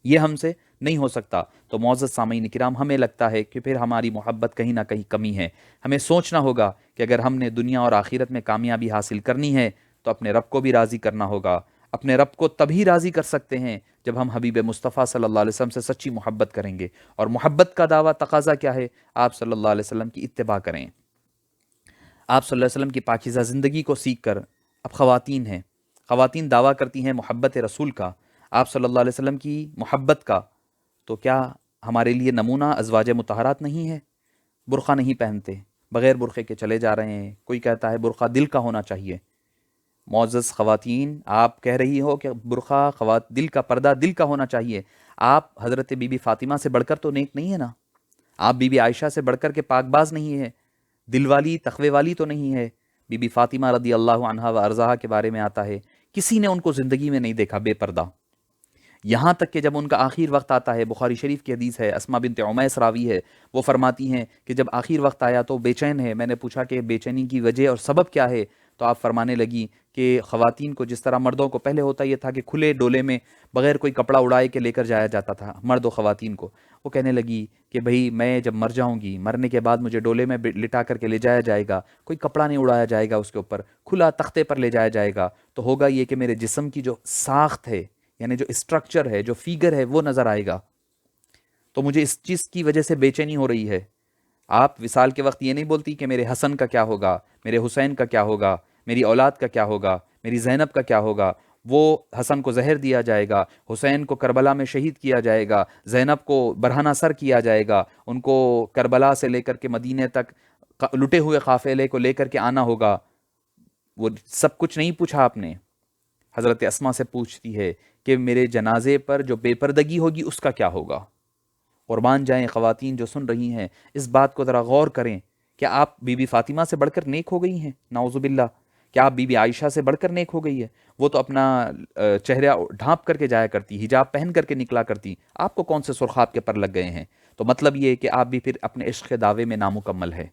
یہ ہم سے نہیں ہو سکتا۔ تو معزز سامعین کرام، ہمیں لگتا ہے کہ پھر ہماری محبت کہیں نہ کہیں کمی ہے۔ ہمیں سوچنا ہوگا کہ اگر ہم نے دنیا اور آخرت میں کامیابی حاصل کرنی ہے تو اپنے رب کو بھی راضی کرنا ہوگا۔ اپنے رب کو تبھی راضی کر سکتے ہیں جب ہم حبیب مصطفیٰ صلی اللہ علیہ وسلم سے سچی محبت کریں گے، اور محبت کا دعویٰ تقاضا کیا ہے؟ آپ صلی اللہ علیہ وسلم کی اتباع کریں۔ آپ صلی اللہ علیہ وسلم کی پاکیزہ زندگی کو سیکھ کر، اب خواتین ہیں، خواتین دعویٰ کرتی ہیں محبت رسول کا، آپ صلی اللہ علیہ وسلم کی محبت کا، تو کیا ہمارے لیے نمونہ ازواج مطہرات نہیں ہے؟ برقع نہیں پہنتے، بغیر برقعے کے چلے جا رہے ہیں، کوئی کہتا ہے برقع دل کا ہونا چاہیے۔ معزز خواتین، آپ کہہ رہی ہو کہ برقع دل کا پردہ دل کا ہونا چاہیے، آپ حضرت بی بی فاطمہ سے بڑھ کر تو نیک نہیں ہے نا، آپ بی بی عائشہ سے بڑھ کر کے پاک باز نہیں ہے، دل والی تقوی والی تو نہیں ہے۔ بی بی فاطمہ رضی اللہ عنہا و ارضاہا کے بارے میں آتا ہے کسی نے ان کو زندگی میں نہیں دیکھا بے پردہ، یہاں تک کہ جب ان کا آخر وقت آتا ہے، بخاری شریف کی حدیث ہے، اسماء بنت عمیس راوی ہے، وہ فرماتی ہیں کہ جب آخر وقت آیا تو بے چین ہے، میں نے پوچھا کہ بے چینی کی وجہ اور سبب کیا ہے؟ تو آپ فرمانے لگی کہ خواتین کو جس طرح مردوں کو پہلے ہوتا یہ تھا کہ کھلے ڈولے میں بغیر کوئی کپڑا اڑائے کے لے کر جایا جاتا تھا مرد و خواتین کو، وہ کہنے لگی کہ بھئی میں جب مر جاؤں گی، مرنے کے بعد مجھے ڈولے میں لٹا کر کے لے جایا جائے گا، کوئی کپڑا نہیں اڑایا جائے گا اس کے اوپر، کھلا تختے پر لے جایا جائے گا، تو ہوگا یہ کہ میرے جسم کی جو ساخت ہے، یعنی جو اسٹرکچر ہے، جو فیگر ہے، وہ نظر آئے گا، تو مجھے اس چیز کی وجہ سے بے چینی ہو رہی ہے۔ آپ وصال کے وقت یہ نہیں بولتی کہ میرے حسن کا کیا ہوگا، میرے حسین کا کیا ہوگا، میری اولاد کا کیا ہوگا، میری زینب کا کیا ہوگا، وہ حسن کو زہر دیا جائے گا، حسین کو کربلا میں شہید کیا جائے گا، زینب کو برہنہ سر کیا جائے گا، ان کو کربلا سے لے کر کے مدینے تک لٹے ہوئے قافلے کو لے کر کے آنا ہوگا، وہ سب کچھ نہیں پوچھا آپ نے۔ حضرت اسما سے پوچھتی ہے کہ میرے جنازے پر جو بے پردگی ہوگی اس کا کیا ہوگا؟ قربان جائیں خواتین جو سن رہی ہیں، اس بات کو ذرا غور کریں، کیا آپ بی بی فاطمہ سے بڑھ کر نیک ہو گئی ہیں؟ نعوذ باللہ، کیا آپ بی بی عائشہ سے بڑھ کر نیک ہو گئی ہے؟ وہ تو اپنا چہرہ ڈھانپ کر کے جایا کرتی، حجاب پہن کر کے نکلا کرتی، آپ کو کون سے سرخاب کے پر لگ گئے ہیں؟ تو مطلب یہ کہ آپ بھی پھر اپنے عشق کے دعوے میں نامکمل ہے۔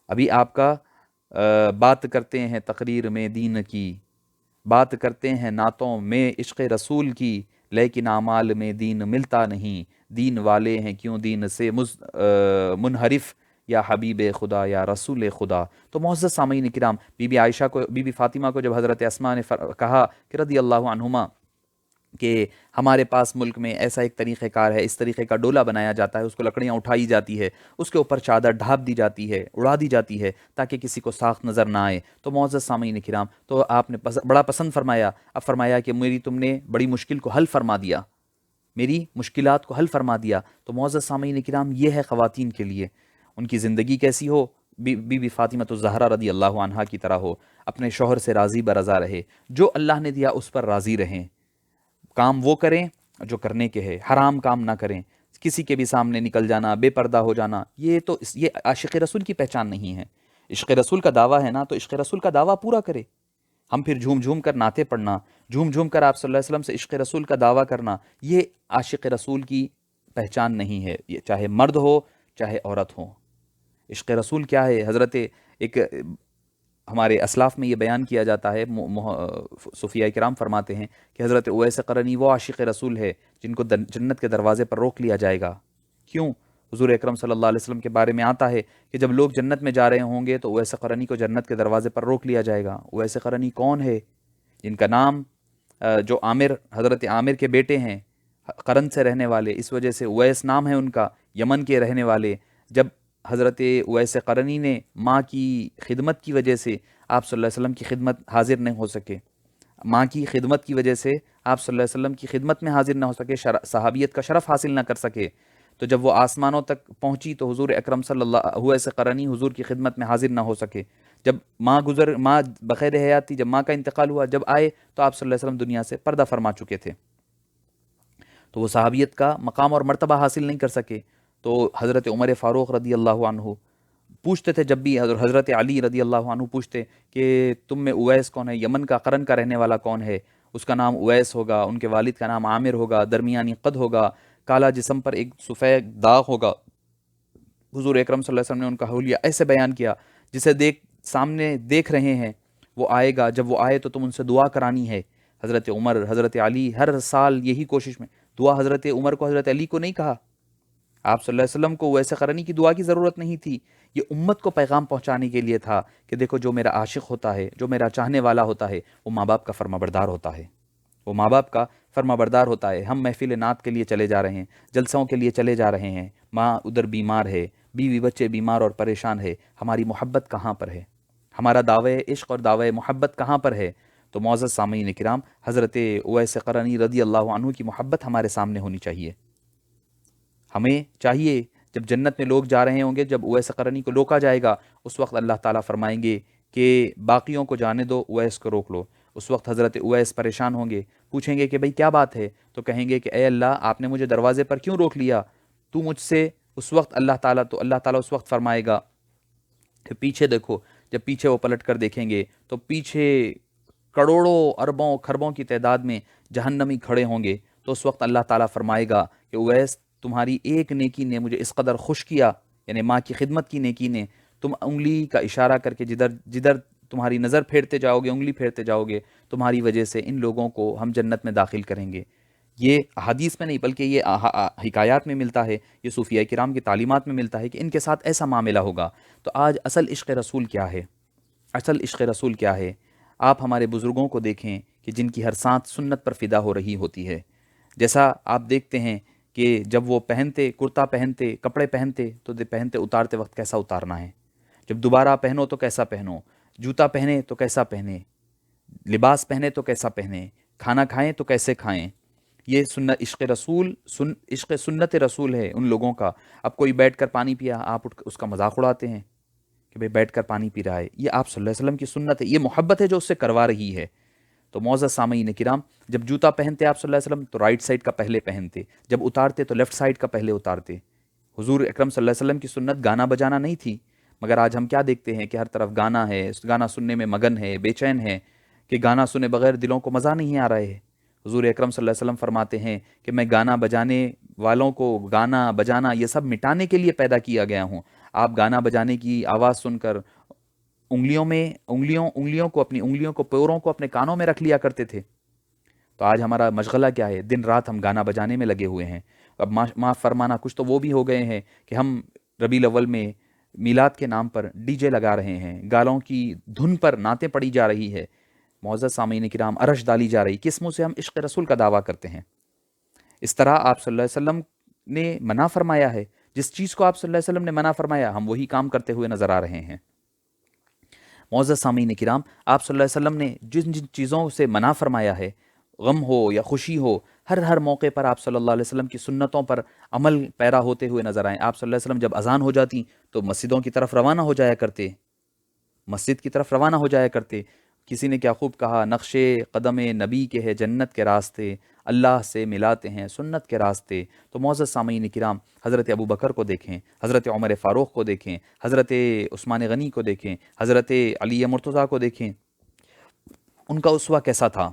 ابھی آپ کا بات کرتے ہیں تقریر میں دین کی، بات کرتے ہیں نعتوں میں عشق رسول کی، لیکن اعمال میں دین ملتا نہیں، دین والے ہیں کیوں دین سے منحرف، یا حبیب خدا یا رسول خدا۔ تو معزز سامعین کرام، بی بی عائشہ کو، بی بی فاطمہ کو جب حضرت اسماء نے کہا کہ رضی اللہ عنہما کہ ہمارے پاس ملک میں ایسا ایک طریقہ کار ہے، اس طریقے کا ڈولہ بنایا جاتا ہے، اس کو لکڑیاں اٹھائی جاتی ہے، اس کے اوپر چادر ڈھانپ دی جاتی ہے، اڑا دی جاتی ہے تاکہ کسی کو ساخت نظر نہ آئے۔ تو معزز سامعین کرام، تو آپ نے بڑا پسند فرمایا، اب فرمایا کہ میری تم نے بڑی مشکل کو حل فرما دیا، میری مشکلات کو حل فرما دیا۔ تو معزز سامعین کرام، یہ ہے خواتین کے لیے، ان کی زندگی کیسی ہو، بی بی فاطمہ الزہرا رضی اللہ عنہا کی طرح ہو، اپنے شوہر سے راضی برضا رہے، جو اللہ نے دیا اس پر راضی رہیں، کام وہ کریں جو کرنے کے ہے، حرام کام نہ کریں، کسی کے بھی سامنے نکل جانا، بے پردہ ہو جانا، یہ تو یہ عاشق رسول کی پہچان نہیں ہے۔ عشق رسول کا دعویٰ ہے نا، تو عشق رسول کا دعویٰ پورا کرے۔ ہم پھر جھوم جھوم کر نعتیں پڑھنا، جھوم جھوم کر آپ صلی اللہ علیہ وسلم سے عشق رسول کا دعویٰ کرنا، یہ عاشق رسول کی پہچان نہیں ہے، یہ چاہے مرد ہو چاہے عورت ہو۔ عشق رسول کیا ہے؟ حضرت ایک ہمارے اسلاف میں یہ بیان کیا جاتا ہے، صوفیاء کرام فرماتے ہیں کہ حضرت اویس قرنی وہ عاشق رسول ہے جن کو جنت کے دروازے پر روک لیا جائے گا۔ کیوں؟ حضور اکرم صلی اللہ علیہ وسلم کے بارے میں آتا ہے کہ جب لوگ جنت میں جا رہے ہوں گے تو اویس قرنی کو جنت کے دروازے پر روک لیا جائے گا۔ اویس قرنی کون ہے؟ جن کا نام جو عامر، حضرت عامر کے بیٹے ہیں، قرن سے رہنے والے، اس وجہ سے اویس نام ہے ان کا، یمن کے رہنے والے۔ جب حضرت اویس قرنی نے ماں کی خدمت کی وجہ سے آپ صلی اللہ علیہ وسلم کی خدمت حاضر نہیں ہو سکے، ماں کی خدمت کی وجہ سے آپ صلی اللہ علیہ وسلم کی خدمت میں حاضر نہ ہو سکے، صحابیت کا شرف حاصل نہ کر سکے، تو جب وہ آسمانوں تک پہنچی تو حضور اکرم صلی اللہ اویس قرنی حضور کی خدمت میں حاضر نہ ہو سکے۔ جب ماں بخیر حیات تھی، جب ماں کا انتقال ہوا، جب آئے تو آپ صلی اللہ علیہ وسلم دنیا سے پردہ فرما چکے تھے، تو وہ صحابیت کا مقام اور مرتبہ حاصل نہیں کر سکے۔ تو حضرت عمر فاروق رضی اللہ عنہ پوچھتے تھے، جب بھی حضرت علی رضی اللہ عنہ پوچھتے کہ تم میں اویس کون ہے، یمن کا قرن کا رہنے والا کون ہے، اس کا نام اویس ہوگا، ان کے والد کا نام عامر ہوگا، درمیانی قد ہوگا، کالا جسم پر ایک سفید داغ ہوگا۔ حضور اکرم صلی اللہ علیہ وسلم نے ان کا حلیہ ایسے بیان کیا، جسے سامنے دیکھ رہے ہیں، وہ آئے گا، جب وہ آئے تو تم ان سے دعا کرانی ہے۔ حضرت عمر، حضرت علی ہر سال یہی کوشش میں دعا، حضرت عمر کو حضرت علی کو نہیں کہا، آپ صلی اللہ علیہ وسلم کو اویس قرنی کی دعا کی ضرورت نہیں تھی، یہ امت کو پیغام پہنچانے کے لیے تھا کہ دیکھو جو میرا عاشق ہوتا ہے، جو میرا چاہنے والا ہوتا ہے، وہ ماں باپ کا فرما بردار ہوتا ہے، وہ ماں باپ کا فرما بردار ہوتا ہے۔ ہم محفل نعت کے لیے چلے جا رہے ہیں، جلسوں کے لیے چلے جا رہے ہیں، ماں ادھر بیمار ہے، بیوی بچے بیمار اور پریشان ہے، ہماری محبت کہاں پر ہے؟ ہمارا دعوی عشق اور دعوی محبت کہاں پر ہے؟ تو معزز سامعین کرام، حضرت اویس قرنی رضی اللہ عنہ کی محبت ہمارے سامنے ہونی چاہیے۔ ہمیں چاہیے جب جنت میں لوگ جا رہے ہوں گے، جب اویس قرنی کو روکا جائے گا، اس وقت اللہ تعالیٰ فرمائیں گے کہ باقیوں کو جانے دو، اویس کو روک لو۔ اس وقت حضرت اویس پریشان ہوں گے، پوچھیں گے کہ بھئی کیا بات ہے؟ تو کہیں گے کہ اے اللہ، آپ نے مجھے دروازے پر کیوں روک لیا؟ تو مجھ سے اس وقت اللہ تعالیٰ اس وقت فرمائے گا کہ پیچھے دیکھو۔ جب پیچھے وہ پلٹ کر دیکھیں گے تو پیچھے کروڑوں اربوں کھربوں کی تعداد میں جہنمی کھڑے ہوں گے، تو اس وقت اللہ تعالیٰ فرمائے گا کہ اویس، تمہاری ایک نیکی نے مجھے اس قدر خوش کیا، یعنی ماں کی خدمت کی نیکی نے، تم انگلی کا اشارہ کر کے جدھر تمہاری نظر پھیرتے جاؤ گے، انگلی پھیرتے جاؤ گے، تمہاری وجہ سے ان لوگوں کو ہم جنت میں داخل کریں گے۔ یہ حدیث میں نہیں بلکہ یہ حکایات میں ملتا ہے، یہ صوفیاء کرام کی تعلیمات میں ملتا ہے کہ ان کے ساتھ ایسا معاملہ ہوگا۔ تو آج اصل عشق رسول کیا ہے؟ اصل عشق رسول کیا ہے؟ آپ ہمارے بزرگوں کو دیکھیں کہ جن کی ہر سانس سنت پر فدا ہو رہی ہوتی ہے۔ جیسا آپ دیکھتے ہیں کہ جب وہ پہنتے، کرتا پہنتے، کپڑے پہنتے، تو پہنتے اتارتے وقت کیسا اتارنا ہے، جب دوبارہ پہنو تو کیسا پہنو، جوتا پہنے تو کیسا پہنے، لباس پہنے تو کیسا پہنے، کھانا کھائیں تو کیسے کھائیں۔ یہ عشق رسول، عشق سنت رسول ہے ان لوگوں کا۔ اب کوئی بیٹھ کر پانی پیا، آپ اس کا مذاق اڑاتے ہیں کہ بھئی بیٹھ کر پانی پی رہا ہے، یہ آپ صلی اللہ علیہ وسلم کی سنت ہے، یہ محبت ہے جو اس سے کروا رہی ہے۔ تو معزز سامعین کرام، جب جوتا پہنتے آپ صلی اللہ علیہ وسلم تو رائٹ سائڈ کا پہلے پہنتے، جب اتارتے تو لیفٹ سائڈ کا پہلے اتارتے۔ حضور اکرم صلی اللہ علیہ وسلم کی سنت گانا بجانا نہیں تھی، مگر آج ہم کیا دیکھتے ہیں کہ ہر طرف گانا ہے، گانا سننے میں مگن ہے، بے چین ہے کہ گانا سنے بغیر دلوں کو مزہ نہیں آ رہا ہے۔ حضور اکرم صلی اللہ علیہ وسلم فرماتے ہیں کہ میں گانا بجانے والوں کو گانا بجانا یہ سب مٹانے کے لیے پیدا کیا گیا ہوں۔ آپ گانا بجانے کی آواز سن کر انگلیوں کو، اپنی انگلیوں کو، پیروں کو اپنے کانوں میں رکھ لیا کرتے تھے۔ تو آج ہمارا مشغلہ کیا ہے؟ دن رات ہم گانا بجانے میں لگے ہوئے ہیں۔ اب معاف فرمانا، کچھ تو وہ بھی ہو گئے ہیں کہ ہم ربیع الاول میں میلاد کے نام پر ڈی جے لگا رہے ہیں، گالوں کی دھن پر نعتیں پڑی جا رہی ہے، معزز سامعین کرام، عرش ڈالی جا رہی، کس منہ سے ہم عشق رسول کا دعویٰ کرتے ہیں؟ اس طرح آپ صلی اللہ علیہ وسلم نے منع فرمایا ہے، جس چیز کو آپ صلی اللہ علیہ وسلم نے منع فرمایا ہم وہی کام کرتے ہوئے نظر آ رہے ہیں۔ معزز سامعین کرام، آپ صلی اللہ علیہ وسلم نے جن جن چیزوں سے منع فرمایا ہے، غم ہو یا خوشی ہو، ہر موقع پر آپ صلی اللہ علیہ وسلم کی سنتوں پر عمل پیرا ہوتے ہوئے نظر آئیں۔ آپ صلی اللہ علیہ وسلم جب اذان ہو جاتی تو مسجدوں کی طرف روانہ ہو جایا کرتے، مسجد کی طرف روانہ ہو جایا کرتے۔ کسی نے کیا خوب کہا، نقش قدم نبی کے ہے جنت کے راستے، اللہ سے ملاتے ہیں سنت کے راستے۔ تو معزز سامعین کرام، حضرت ابو بکر کو دیکھیں، حضرت عمر فاروق کو دیکھیں، حضرت عثمان غنی کو دیکھیں، حضرت علی مرتضیٰ کو دیکھیں، ان کا اسوہ کیسا تھا؟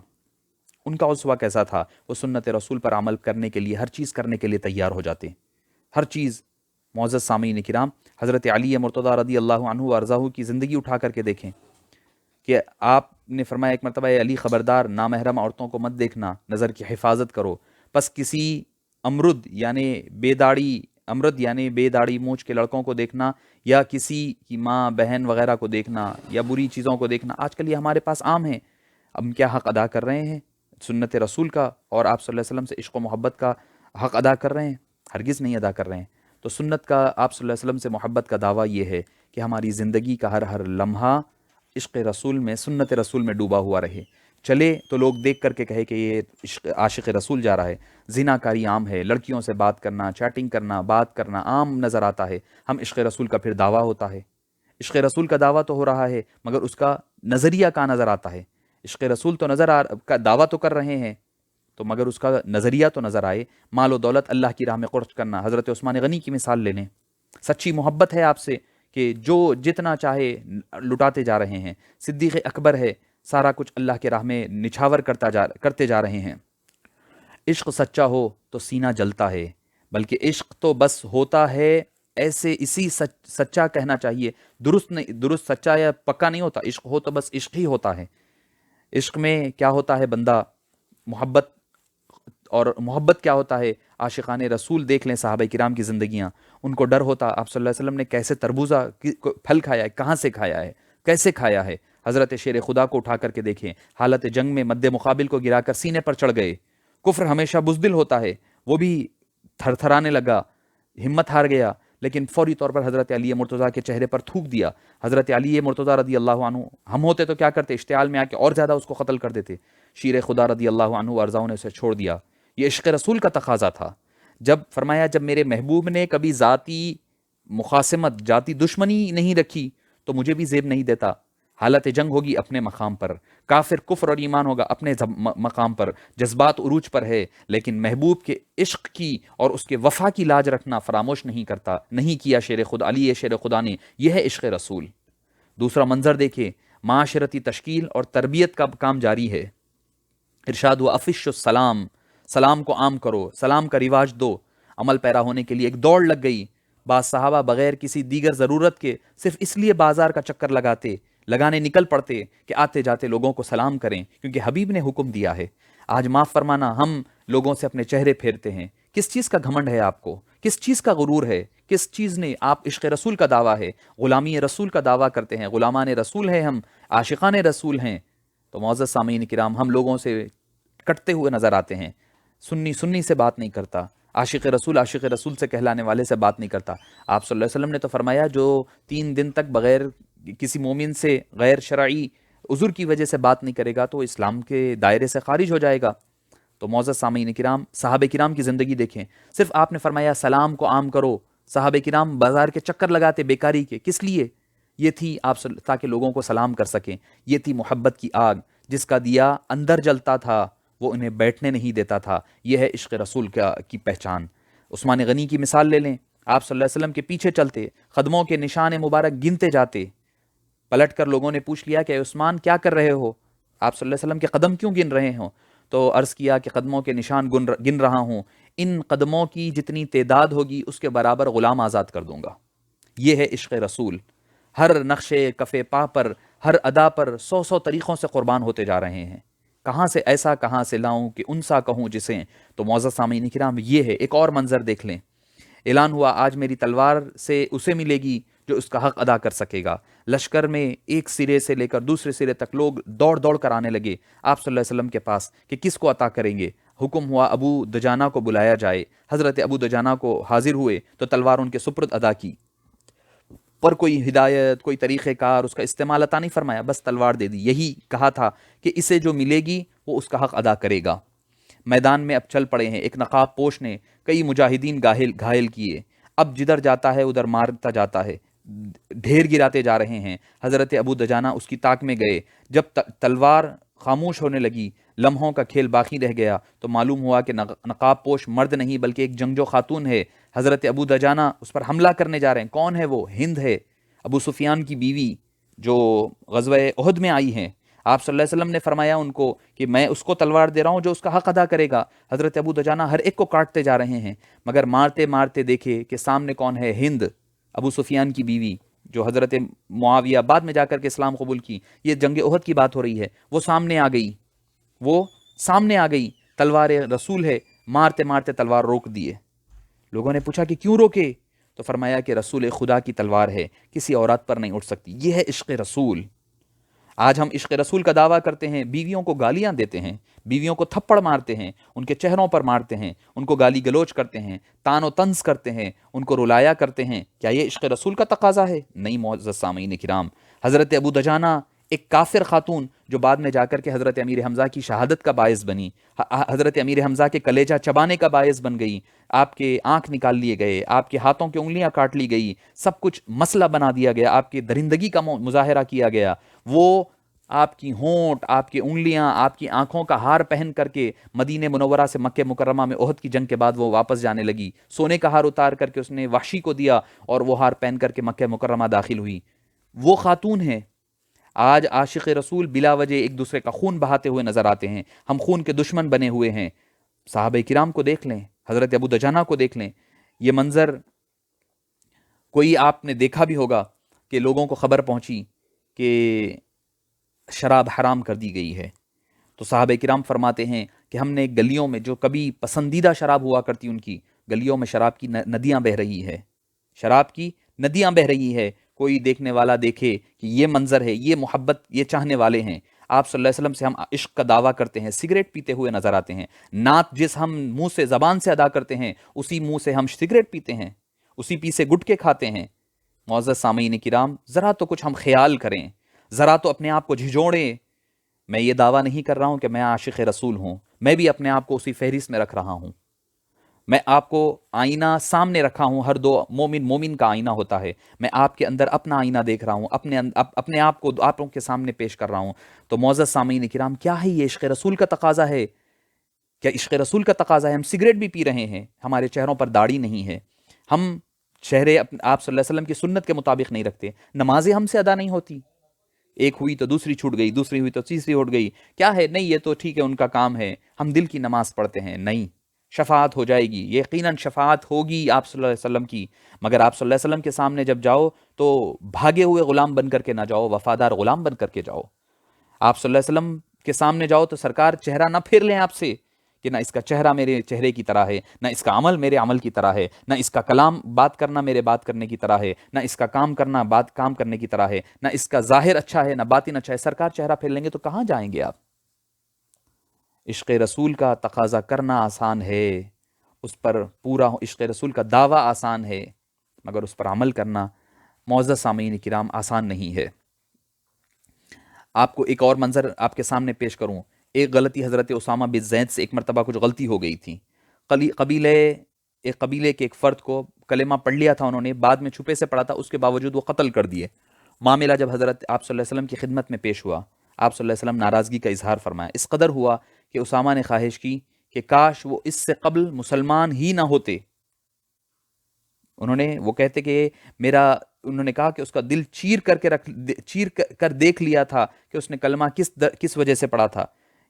ان کا اسوہ کیسا تھا؟ وہ سنت رسول پر عمل کرنے کے لیے، ہر چیز کرنے کے لیے تیار ہو جاتے، ہر چیز۔ معزز سامعین کرام، حضرت علی مرتضیٰ رضی اللہ عنہ وارضاہ کی زندگی اٹھا کر کے دیکھیں کہ آپ نے فرمایا ایک مرتبہ، اے علی خبردار، نامحرم عورتوں کو مت دیکھنا، نظر کی حفاظت کرو۔ پس کسی امرد یعنی بے داڑھی مونچھ کے لڑکوں کو دیکھنا، یا کسی کی ماں بہن وغیرہ کو دیکھنا، یا بری چیزوں کو دیکھنا، آج کل یہ ہمارے پاس عام ہے۔ ہم کیا حق ادا کر رہے ہیں سنت رسول کا اور آپ صلی اللہ علیہ وسلم سے عشق و محبت کا حق ادا کر رہے ہیں؟ ہرگز نہیں ادا کر رہے ہیں۔ تو سنت کا، آپ صلی اللہ علیہ وسلم سے محبت کا دعویٰ یہ ہے کہ ہماری زندگی کا ہر لمحہ عشق رسول میں، سنت رسول میں ڈوبا ہوا رہے۔ چلے تو لوگ دیکھ کر کے کہے کہ یہ عاشق رسول جا رہا ہے۔ زنا کاری عام ہے، لڑکیوں سے بات کرنا، چیٹنگ کرنا، بات کرنا عام نظر آتا ہے، ہم عشق رسول کا پھر دعویٰ ہوتا ہے۔ عشق رسول کا دعویٰ تو ہو رہا ہے، مگر اس کا نظریہ کہاں نظر آتا ہے؟ عشق رسول تو کا دعویٰ تو کر رہے ہیں، تو مگر اس کا نظریہ تو نظر آئے۔ مال و دولت اللہ کی راہ میں خرچ کرنا، حضرت عثمان غنی کی مثال لے لیں، سچی محبت ہے آپ سے کہ جو جتنا چاہے لٹاتے جا رہے ہیں۔ صدیق اکبر ہے، سارا کچھ اللہ کے راہ میں نچھاور کرتے جا رہے ہیں۔ عشق سچا ہو تو سینہ جلتا ہے، بلکہ عشق تو بس ہوتا ہے ایسے، اسی سچا کہنا چاہیے، درست سچا یا پکا نہیں ہوتا۔ عشق ہو تو بس عشق ہی ہوتا ہے۔ عشق میں کیا ہوتا ہے؟ بندہ محبت، اور محبت کیا ہوتا ہے؟ عاشقان رسول دیکھ لیں صحابہ کرام کی زندگیاں، ان کو ڈر ہوتا آپ صلی اللہ علیہ وسلم نے کیسے تربوزہ پھل کھایا ہے، کہاں سے کھایا ہے، کیسے کھایا ہے۔ حضرت شیر خدا کو اٹھا کر کے دیکھیں، حالت جنگ میں مد مقابل کو گرا کر سینے پر چڑھ گئے۔ کفر ہمیشہ بزدل ہوتا ہے، وہ بھی تھر تھرانے لگا، ہمت ہار گیا، لیکن فوری طور پر حضرت علی مرتضیٰ کے چہرے پر تھوک دیا۔ حضرت علی مرتضیٰ رضی اللہ عنہ، ہم ہوتے تو کیا کرتے؟ اشتعال میں آ کے اور زیادہ اس کو قتل کر دیتے۔ شیر خدا رضی اللہ عنہ ورضاؤں نے اسے چھوڑ دیا۔ یہ عشق رسول کا تقاضا تھا۔ جب فرمایا جب میرے محبوب نے کبھی ذاتی مخاصمت، ذاتی دشمنی نہیں رکھی تو مجھے بھی زیب نہیں دیتا۔ حالت جنگ ہوگی اپنے مقام پر، کافر کفر اور ایمان ہوگا اپنے مقام پر، جذبات عروج پر ہے، لیکن محبوب کے عشق کی اور اس کے وفا کی لاج رکھنا فراموش نہیں کیا شیر خدا، علی شیر خدا نے۔ یہ ہے عشق رسول۔ دوسرا منظر دیکھیں، معاشرتی تشکیل اور تربیت کا کام جاری ہے۔ ارشاد ہوا افش السلام، سلام کو عام کرو، سلام کا رواج دو۔ عمل پیرا ہونے کے لیے ایک دوڑ لگ گئی۔ بعض صحابہ بغیر کسی دیگر ضرورت کے صرف اس لیے بازار کا چکر لگانے نکل پڑتے کہ آتے جاتے لوگوں کو سلام کریں، کیونکہ حبیب نے حکم دیا ہے۔ آج معاف فرمانا، ہم لوگوں سے اپنے چہرے پھیرتے ہیں۔ کس چیز کا گھمنڈ ہے آپ کو؟ کس چیز کا غرور ہے؟ کس چیز نے؟ آپ عشق رسول کا دعویٰ ہے، غلامی رسول کا دعویٰ کرتے ہیں، غلامان رسول ہیں ہم، عاشقان رسول ہیں۔ تو معزز سامعین کرام، ہم لوگوں سے کٹتے ہوئے نظر آتے ہیں۔ سنی سے بات نہیں کرتا، عاشق رسول سے کہلانے والے سے بات نہیں کرتا۔ آپ صلی اللہ علیہ وسلم نے تو فرمایا جو 3 دن تک بغیر کسی مومن سے غیر شرعی عذر کی وجہ سے بات نہیں کرے گا تو اسلام کے دائرے سے خارج ہو جائے گا۔ تو معزز سامعین کرام، صحابہ کرام کی زندگی دیکھیں، صرف آپ نے فرمایا سلام کو عام کرو۔ صحابہ کرام بازار کے چکر لگاتے بیکاری کے، کس لیے؟ یہ تھی تاکہ لوگوں کو سلام کر سکیں۔ یہ تھی محبت کی آگ، جس کا دیا اندر جلتا تھا، وہ انہیں بیٹھنے نہیں دیتا تھا۔ یہ ہے عشق رسول کی پہچان۔ عثمان غنی کی مثال لے لیں، آپ صلی اللہ علیہ وسلم کے پیچھے چلتے، قدموں کے نشان مبارک گنتے جاتے۔ پلٹ کر لوگوں نے پوچھ لیا کہ عثمان کیا کر رہے ہو؟ آپ صلی اللہ علیہ وسلم کے قدم کیوں گن رہے ہوں؟ تو عرض کیا کہ قدموں کے نشان گن رہا ہوں، ان قدموں کی جتنی تعداد ہوگی اس کے برابر غلام آزاد کر دوں گا۔ یہ ہے عشق رسول۔ ہر نقش کف پا پر، ہر ادا پر 100 طریقوں سے قربان ہوتے جا رہے ہیں۔ کہاں سے لاؤں کہ ان سا کہوں جسے۔ تو معزز سامعین کرام، یہ ہے۔ ایک اور منظر دیکھ لیں، اعلان ہوا آج میری تلوار سے اسے ملے گی جو اس کا حق ادا کر سکے گا۔ لشکر میں ایک سرے سے لے کر دوسرے سرے تک لوگ دوڑ دوڑ کر آنے لگے آپ صلی اللہ علیہ وسلم کے پاس کہ کس کو عطا کریں گے۔ حکم ہوا ابو دجانہ کو بلایا جائے۔ حضرت ابو دجانہ کو حاضر ہوئے تو تلوار ان کے سپرد ادا کی، پر کوئی ہدایت، کوئی طریقہ کار اس کا استعمال عطا نہیں فرمایا، بس تلوار دے دی۔ یہی کہا تھا کہ اسے جو ملے گی وہ اس کا حق ادا کرے گا۔ میدان میں اب چل پڑے ہیں، ایک نقاب پوش نے کئی مجاہدین گھائل کیے، اب جدھر جاتا ہے ادھر مارتا جاتا ہے، ڈھیر گراتے جا رہے ہیں۔ حضرت ابو دجانہ اس کی طاق میں گئے، جب تلوار خاموش ہونے لگی، لمحوں کا کھیل باقی رہ گیا تو معلوم ہوا کہ نقاب پوش مرد نہیں بلکہ ایک جنگجو خاتون ہے۔ حضرت ابو دجانہ اس پر حملہ کرنے جا رہے ہیں۔ کون ہے وہ؟ ہند ہے، ابو سفیان کی بیوی جو غزوہ احد میں آئی ہیں۔ آپ صلی اللہ علیہ وسلم نے فرمایا ان کو کہ میں اس کو تلوار دے رہا ہوں جو اس کا حق ادا کرے گا۔ حضرت ابو دجانہ ہر ایک کو کاٹتے جا رہے ہیں، مگر مارتے مارتے دیکھے کہ سامنے کون ہے؟ ہند، ابو سفیان کی بیوی جو حضرت معاویہ بعد میں جا کر کے اسلام قبول کی، یہ جنگ احد کی بات ہو رہی ہے، وہ سامنے آ گئی، تلوار رسول ہے، مارتے مارتے تلوار روک دیے۔ لوگوں نے پوچھا کہ کیوں روکے؟ تو فرمایا کہ رسول خدا کی تلوار ہے، کسی عورت پر نہیں اٹھ سکتی۔ یہ ہے عشق رسول۔ آج ہم عشق رسول کا دعویٰ کرتے ہیں، بیویوں کو گالیاں دیتے ہیں، بیویوں کو تھپڑ مارتے ہیں، ان کے چہروں پر مارتے ہیں، ان کو گالی گلوچ کرتے ہیں، تان و طنز کرتے ہیں، ان کو رلایا کرتے ہیں۔ کیا یہ عشق رسول کا تقاضا ہے؟ نہیں معزز سامعین کرام۔ حضرت ابو دجانہ ایک کافر خاتون جو بعد میں جا کر کے حضرت امیر حمزہ کی شہادت کا باعث بنی، حضرت امیر حمزہ کے کلیجہ چبانے کا باعث بن گئی، آپ کے آنکھ نکال لیے گئے، آپ کے ہاتھوں کی انگلیاں کاٹ لی گئی، سب کچھ مسئلہ بنا دیا گیا، آپ کی درندگی کا مظاہرہ کیا گیا۔ وہ آپ کی ہونٹ، آپ کی انگلیاں، آپ کی آنکھوں کا ہار پہن کر کے مدینہ منورہ سے مکہ مکرمہ میں احد کی جنگ کے بعد وہ واپس جانے لگی، سونے کا ہار اتار کر کے اس نے وحشی کو دیا اور وہ ہار پہن کر کے مکہ مکرمہ داخل ہوئی۔ وہ خاتون ہے۔ آج عاشق رسول بلا وجہ ایک دوسرے کا خون بہاتے ہوئے نظر آتے ہیں، ہم خون کے دشمن بنے ہوئے ہیں۔ صحابہ کرام کو دیکھ لیں، حضرت ابو دجانہ کو دیکھ لیں، یہ منظر کوئی آپ نے دیکھا بھی ہوگا کہ لوگوں کو خبر پہنچی کہ شراب حرام کر دی گئی ہے، تو صحابہ کرام فرماتے ہیں کہ ہم نے گلیوں میں جو کبھی پسندیدہ شراب ہوا کرتی ان کی، گلیوں میں شراب کی ندیاں بہہ رہی ہے، شراب کی ندیاں بہہ رہی ہے۔ کوئی دیکھنے والا دیکھے کہ یہ منظر ہے، یہ محبت، یہ چاہنے والے ہیں۔ آپ صلی اللہ علیہ وسلم سے ہم عشق کا دعویٰ کرتے ہیں، سگریٹ پیتے ہوئے نظر آتے ہیں۔ نعت جس ہم منہ سے زبان سے ادا کرتے ہیں، اسی منہ سے ہم سگریٹ پیتے ہیں، اسی پی سے گٹکے کھاتے ہیں۔ معزز سامعین کرام، ذرا تو کچھ ہم خیال کریں، ذرا تو اپنے آپ کو جھنجھوڑیں۔ میں یہ دعویٰ نہیں کر رہا ہوں کہ میں عاشق رسول ہوں، میں بھی اپنے آپ کو اسی فہرست میں رکھ رہا ہوں۔ میں آپ کو آئینہ سامنے رکھا ہوں، ہر دو مومن کا آئینہ ہوتا ہے، میں آپ کے اندر اپنا آئینہ دیکھ رہا ہوں، اپنے آپ کو آپ کے سامنے پیش کر رہا ہوں۔ تو معزز سامعین کرام، کیا ہے یہ؟ عشق رسول کا تقاضا ہے؟ کیا عشق رسول کا تقاضا ہے؟ ہم سگریٹ بھی پی رہے ہیں، ہمارے چہروں پر داڑھی نہیں ہے، ہم چہرے آپ صلی اللہ علیہ وسلم کی سنت کے مطابق نہیں رکھتے، نمازیں ہم سے ادا نہیں ہوتی، ایک ہوئی تو دوسری چھوٹ گئی، دوسری ہوئی تو تیسری اٹھ گئی، کیا ہے؟ نہیں، یہ تو ٹھیک ہے، ان کا کام ہے، ہم دل کی نماز پڑھتے ہیں۔ نہیں، شفاعت ہو جائے گی، یقیناً شفاعت ہوگی آپ صلی اللہ علیہ وسلم کی، مگر آپ صلی اللہ علیہ وسلم کے سامنے جب جاؤ تو بھاگے ہوئے غلام بن کر کے نہ جاؤ، وفادار غلام بن کر کے جاؤ۔ آپ صلی اللہ علیہ وسلم کے سامنے جاؤ تو سرکار چہرہ نہ پھیر لیں آپ سے کہ نہ اس کا چہرہ میرے چہرے کی طرح ہے، نہ اس کا عمل میرے عمل کی طرح ہے، نہ اس کا کلام بات کرنا میرے بات کرنے کی طرح ہے، نہ اس کا کام کرنا کام کرنے کی طرح ہے، نہ اس کا ظاہر اچھا ہے، نہ باطن اچھا ہے۔ سرکار چہرہ پھیر لیں گے تو کہاں جائیں گے آپ؟ عشق رسول کا تقاضا کرنا آسان ہے، اس پر پورا عشق رسول کا دعویٰ آسان ہے، مگر اس پر عمل کرنا معزز سامعین کرام آسان نہیں ہے۔ آپ کو ایک اور منظر آپ کے سامنے پیش کروں۔ ایک غلطی حضرت اسامہ بن زید سے ایک مرتبہ کچھ غلطی ہو گئی تھی، قبیلے کے ایک فرد کو کلمہ پڑھ لیا تھا انہوں نے، بعد میں چھپے سے پڑھا تھا، اس کے باوجود وہ قتل کر دیے۔ معاملہ جب حضرت آپ صلی اللہ علیہ وسلم کی خدمت میں پیش ہوا، آپ صلی اللہ علیہ وسلم ناراضگی کا اظہار فرمایا، اس قدر ہوا کہ اسامہ نے خواہش کی کہ کاش وہ اس سے قبل مسلمان ہی نہ ہوتے۔ وہ کہتے کہ انہوں نے کہا کہ اس کا دل چیر کر دیکھ لیا تھا کہ اس نے کلمہ کس وجہ سے پڑھا تھا۔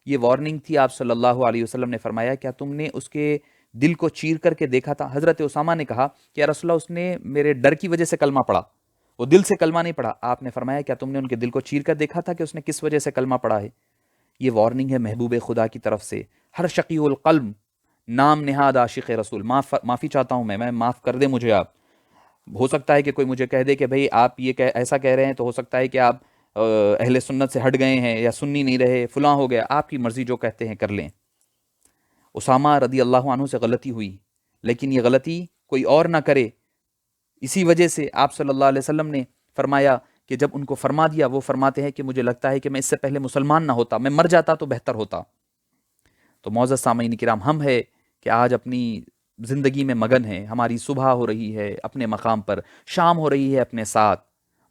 یہ وارننگ تھی۔ آپ صلی اللہ علیہ وسلم نے فرمایا کیا تم نے اس کے دل کو چیر کر کے دیکھا تھا؟ حضرت اسامہ نے کہا کہ یا رسول اللہ، اس نے میرے ڈر کی وجہ سے کلمہ پڑھا، وہ دل سے کلمہ نہیں پڑھا۔ آپ نے فرمایا کیا تم نے ان کے دل کو چیر کر دیکھا تھا کہ اس نے کس وجہ سے کلمہ پڑھا ہے؟ یہ وارننگ ہے محبوب خدا کی طرف سے۔ ہر شقی القلب، نام نہاد عاشق رسول، معافی چاہتا ہوں میں معاف کر دیں مجھے آپ، ہو سکتا ہے کہ کوئی مجھے کہہ دے کہ بھئی آپ یہ ایسا کہہ رہے ہیں تو ہو سکتا ہے کہ آپ اہل سنت سے ہٹ گئے ہیں یا سنی نہیں رہے، فلاں ہو گیا، آپ کی مرضی، جو کہتے ہیں کر لیں۔ اسامہ رضی اللہ عنہ سے غلطی ہوئی، لیکن یہ غلطی کوئی اور نہ کرے، اسی وجہ سے آپ صلی اللہ علیہ وسلم نے فرمایا کہ جب ان کو فرما دیا، وہ فرماتے ہیں کہ مجھے لگتا ہے کہ میں اس سے پہلے مسلمان نہ ہوتا، میں مر جاتا تو بہتر ہوتا۔ تو معزز سامعین کرام، ہم ہے کہ آج اپنی زندگی میں مگن ہیں، ہماری صبح ہو رہی ہے اپنے مقام پر، شام ہو رہی ہے اپنے ساتھ،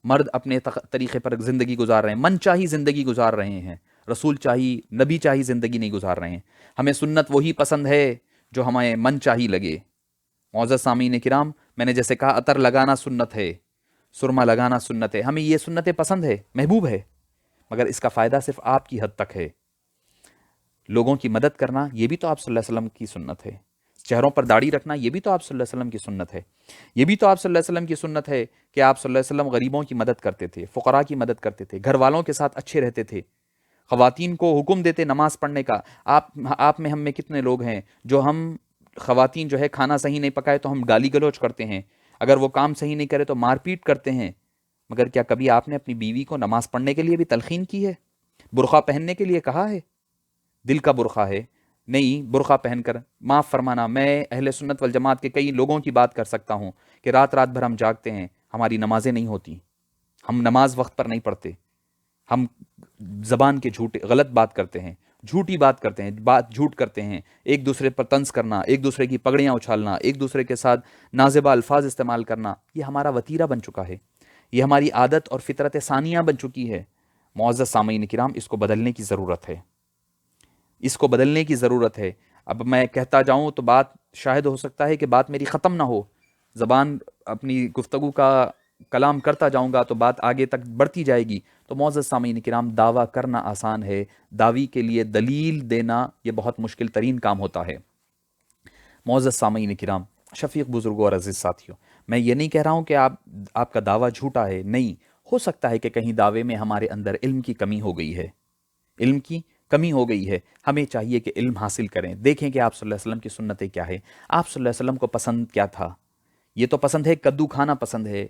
مرد اپنے طریقے پر زندگی گزار رہے ہیں، من چاہی زندگی گزار رہے ہیں، رسول چاہی، نبی چاہی زندگی نہیں گزار رہے ہیں۔ ہمیں سنت وہی پسند ہے جو ہمیں من چاہی لگے۔ معزز سامعین کرام، میں نے جیسے کہا عطر لگانا سنت ہے، سرما لگانا سنت ہے، ہمیں یہ سنتیں پسند ہے، محبوب ہے، مگر اس کا فائدہ صرف آپ کی حد تک ہے۔ لوگوں کی مدد کرنا یہ بھی تو آپ صلی اللہ علیہ وسلم کی سنت ہے، چہروں پر داڑھی رکھنا یہ بھی تو آپ صلی اللہ علیہ وسلم کی سنت ہے، یہ بھی تو آپ صلی اللہ علیہ وسلم کی سنت ہے کہ آپ صلی اللہ علیہ وسلم غریبوں کی مدد کرتے تھے، فقراء کی مدد کرتے تھے، گھر والوں کے ساتھ اچھے رہتے تھے، خواتین کو حکم دیتے نماز پڑھنے کا۔ آپ میں ہم میں کتنے لوگ ہیں جو ہم خواتین جو ہے کھانا صحیح نہیں پکائے تو ہم گالی گلوچ کرتے ہیں، اگر وہ کام صحیح نہیں کرے تو مار پیٹ کرتے ہیں، مگر کیا کبھی آپ نے اپنی بیوی کو نماز پڑھنے کے لیے بھی تلقین کی ہے؟ برقع پہننے کے لیے کہا ہے؟ دل کا برقع ہے، نہیں برقع پہن کر معاف فرمانا، میں اہل سنت والجماعت کے کئی لوگوں کی بات کر سکتا ہوں کہ رات رات بھر ہم جاگتے ہیں، ہماری نمازیں نہیں ہوتی، ہم نماز وقت پر نہیں پڑھتے، ہم زبان کے غلط بات کرتے ہیں، جھوٹی بات کرتے ہیں، بات جھوٹ کرتے ہیں، ایک دوسرے پر طنز کرنا، ایک دوسرے کی پگڑیاں اچھالنا، ایک دوسرے کے ساتھ نازیبہ الفاظ استعمال کرنا، یہ ہمارا وتیرہ بن چکا ہے، یہ ہماری عادت اور فطرت ثانیہ بن چکی ہے۔ معزز سامعین کرام، اس کو بدلنے کی ضرورت ہے، اس کو بدلنے کی ضرورت ہے۔ اب میں کہتا جاؤں تو بات شاید ہو سکتا ہے کہ بات میری ختم نہ ہو، زبان اپنی گفتگو کا کلام کرتا جاؤں گا تو بات آگے تک بڑھتی جائے گی۔ تو معزز سامعین کرام، دعویٰ کرنا آسان ہے، دعوی کے لیے دلیل دینا یہ بہت مشکل ترین کام ہوتا ہے۔ معزز سامعین کرام، شفیق بزرگوں اور عزیز ساتھیوں، میں یہ نہیں کہہ رہا ہوں کہ آپ کا دعویٰ جھوٹا ہے، نہیں، ہو سکتا ہے کہ کہیں دعوے میں ہمارے اندر علم کی کمی ہو گئی ہے، علم کی کمی ہو گئی ہے، ہمیں چاہیے کہ علم حاصل کریں، دیکھیں کہ آپ صلی اللہ علیہ وسلم کی سنتیں کیا ہے، آپ صلی اللہ علیہ وسلم کو پسند کیا تھا۔ یہ تو پسند ہے کدو کھانا، پسند ہے،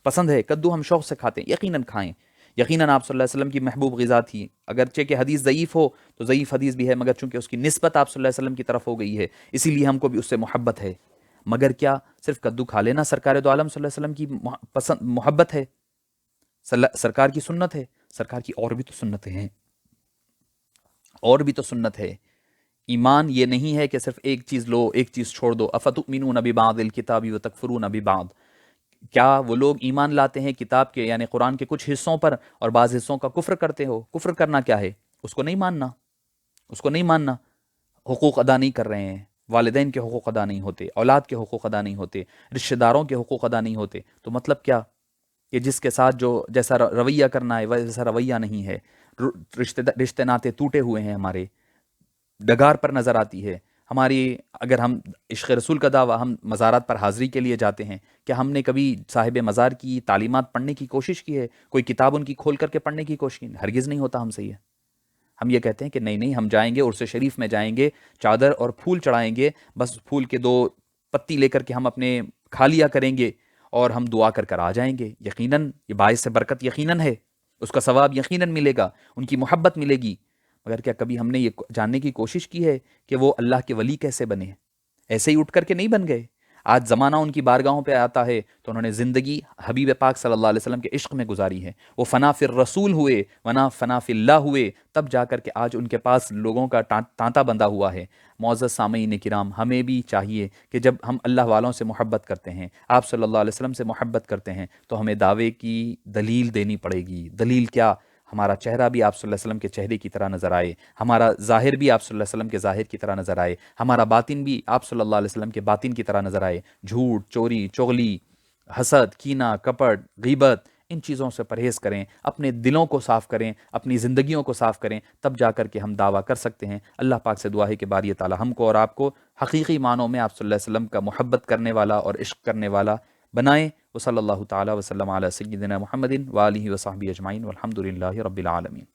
پسند ہے کدو، ہم شوق سے کھاتے ہیں، یقیناً کھائیں، یقیناً آپ صلی اللہ علیہ وسلم کی محبوب غذا تھی، اگرچہ کہ حدیث ضعیف ہو تو ضعیف حدیث بھی ہے، مگر چونکہ اس کی نسبت آپ صلی اللہ علیہ وسلم کی طرف ہو گئی ہے اسی لیے ہم کو بھی اس سے محبت ہے۔ مگر کیا صرف کدو کھا لینا سرکار دو عالم صلی اللہ علیہ وسلم کی محبت ہے، سرکار کی سنت ہے؟ سرکار کی اور بھی تو سنتیں ہیں، اور بھی تو سنت ہے۔ ایمان یہ نہیں ہے کہ صرف ایک چیز لو ایک چیز چھوڑ دو، افتؤمنون ببعض الکتاب وتکفرون ببعض، کیا وہ لوگ ایمان لاتے ہیں کتاب کے یعنی قرآن کے کچھ حصوں پر اور بعض حصوں کا کفر کرتے ہو؟ کفر کرنا کیا ہے؟ اس کو نہیں ماننا، اس کو نہیں ماننا، حقوق ادا نہیں کر رہے ہیں، والدین کے حقوق ادا نہیں ہوتے، اولاد کے حقوق ادا نہیں ہوتے، رشتہ داروں کے حقوق ادا نہیں ہوتے، تو مطلب کیا کہ جس کے ساتھ جو جیسا رویہ کرنا ہے ویسا رویہ نہیں ہے، رشتے ناطے ٹوٹے ہوئے ہیں، ہمارے ڈگار پر نظر آتی ہے ہماری۔ اگر ہم عشق رسول کا دعویٰ، ہم مزارات پر حاضری کے لیے جاتے ہیں، کیا ہم نے کبھی صاحب مزار کی تعلیمات پڑھنے کی کوشش کی ہے؟ کوئی کتاب ان کی کھول کر کے پڑھنے کی کوشش کی؟ ہرگز نہیں ہوتا ہم سے یہ۔ ہم یہ کہتے ہیں کہ نہیں نہیں، ہم جائیں گے عرس شریف میں جائیں گے، چادر اور پھول چڑھائیں گے، بس پھول کے 2 پتی لے کر کے ہم اپنے کھا لیا کریں گے اور ہم دعا کر آ جائیں گے، یقیناً یہ باعث برکت یقیناً ہے، اس کا ثواب یقیناً ملے گا، ان کی محبت ملے گی، مگر کیا کبھی ہم نے یہ جاننے کی کوشش کی ہے کہ وہ اللہ کے ولی کیسے بنے؟ ایسے ہی اٹھ کر کے نہیں بن گئے۔ آج زمانہ ان کی بارگاہوں پہ آتا ہے تو انہوں نے زندگی حبیب پاک صلی اللہ علیہ وسلم کے عشق میں گزاری ہے، وہ فنا فی الرسول ہوئے، فنا فی اللہ ہوئے، تب جا کر کے آج ان کے پاس لوگوں کا تانتا بندھا ہوا ہے۔ معزز سامعین کرام، ہمیں بھی چاہیے کہ جب ہم اللہ والوں سے محبت کرتے ہیں، آپ صلی اللہ علیہ وسلم سے محبت کرتے ہیں، تو ہمیں دعوے کی دلیل دینی پڑے گی۔ دلیل کیا؟ ہمارا چہرہ بھی آپ صلی اللہ علیہ وسلم کے چہرے کی طرح نظر آئے، ہمارا ظاہر بھی آپ صلی اللہ علیہ وسلم کے ظاہر کی طرح نظر آئے، ہمارا باطن بھی آپ صلی اللہ علیہ وسلم کے باطن کی طرح نظر آئے۔ جھوٹ، چوری، چغلی، حسد، کینہ، کپٹ، غیبت، ان چیزوں سے پرہیز کریں، اپنے دلوں کو صاف کریں، اپنی زندگیوں کو صاف کریں، تب جا کر کے ہم دعویٰ کر سکتے ہیں۔ اللہ پاک سے دعا ہے کہ باری تعالی ہم کو اور آپ کو حقیقی معنوں میں آپ صلی اللہ علیہ وسلم کا محبت کرنے والا اور عشق کرنے والا بنائیں۔ وصلی اللہ تعالی وسلم علی سیدنا محمد وآلہ وصحبہ اجمعین والحمد للہ رب العالمین۔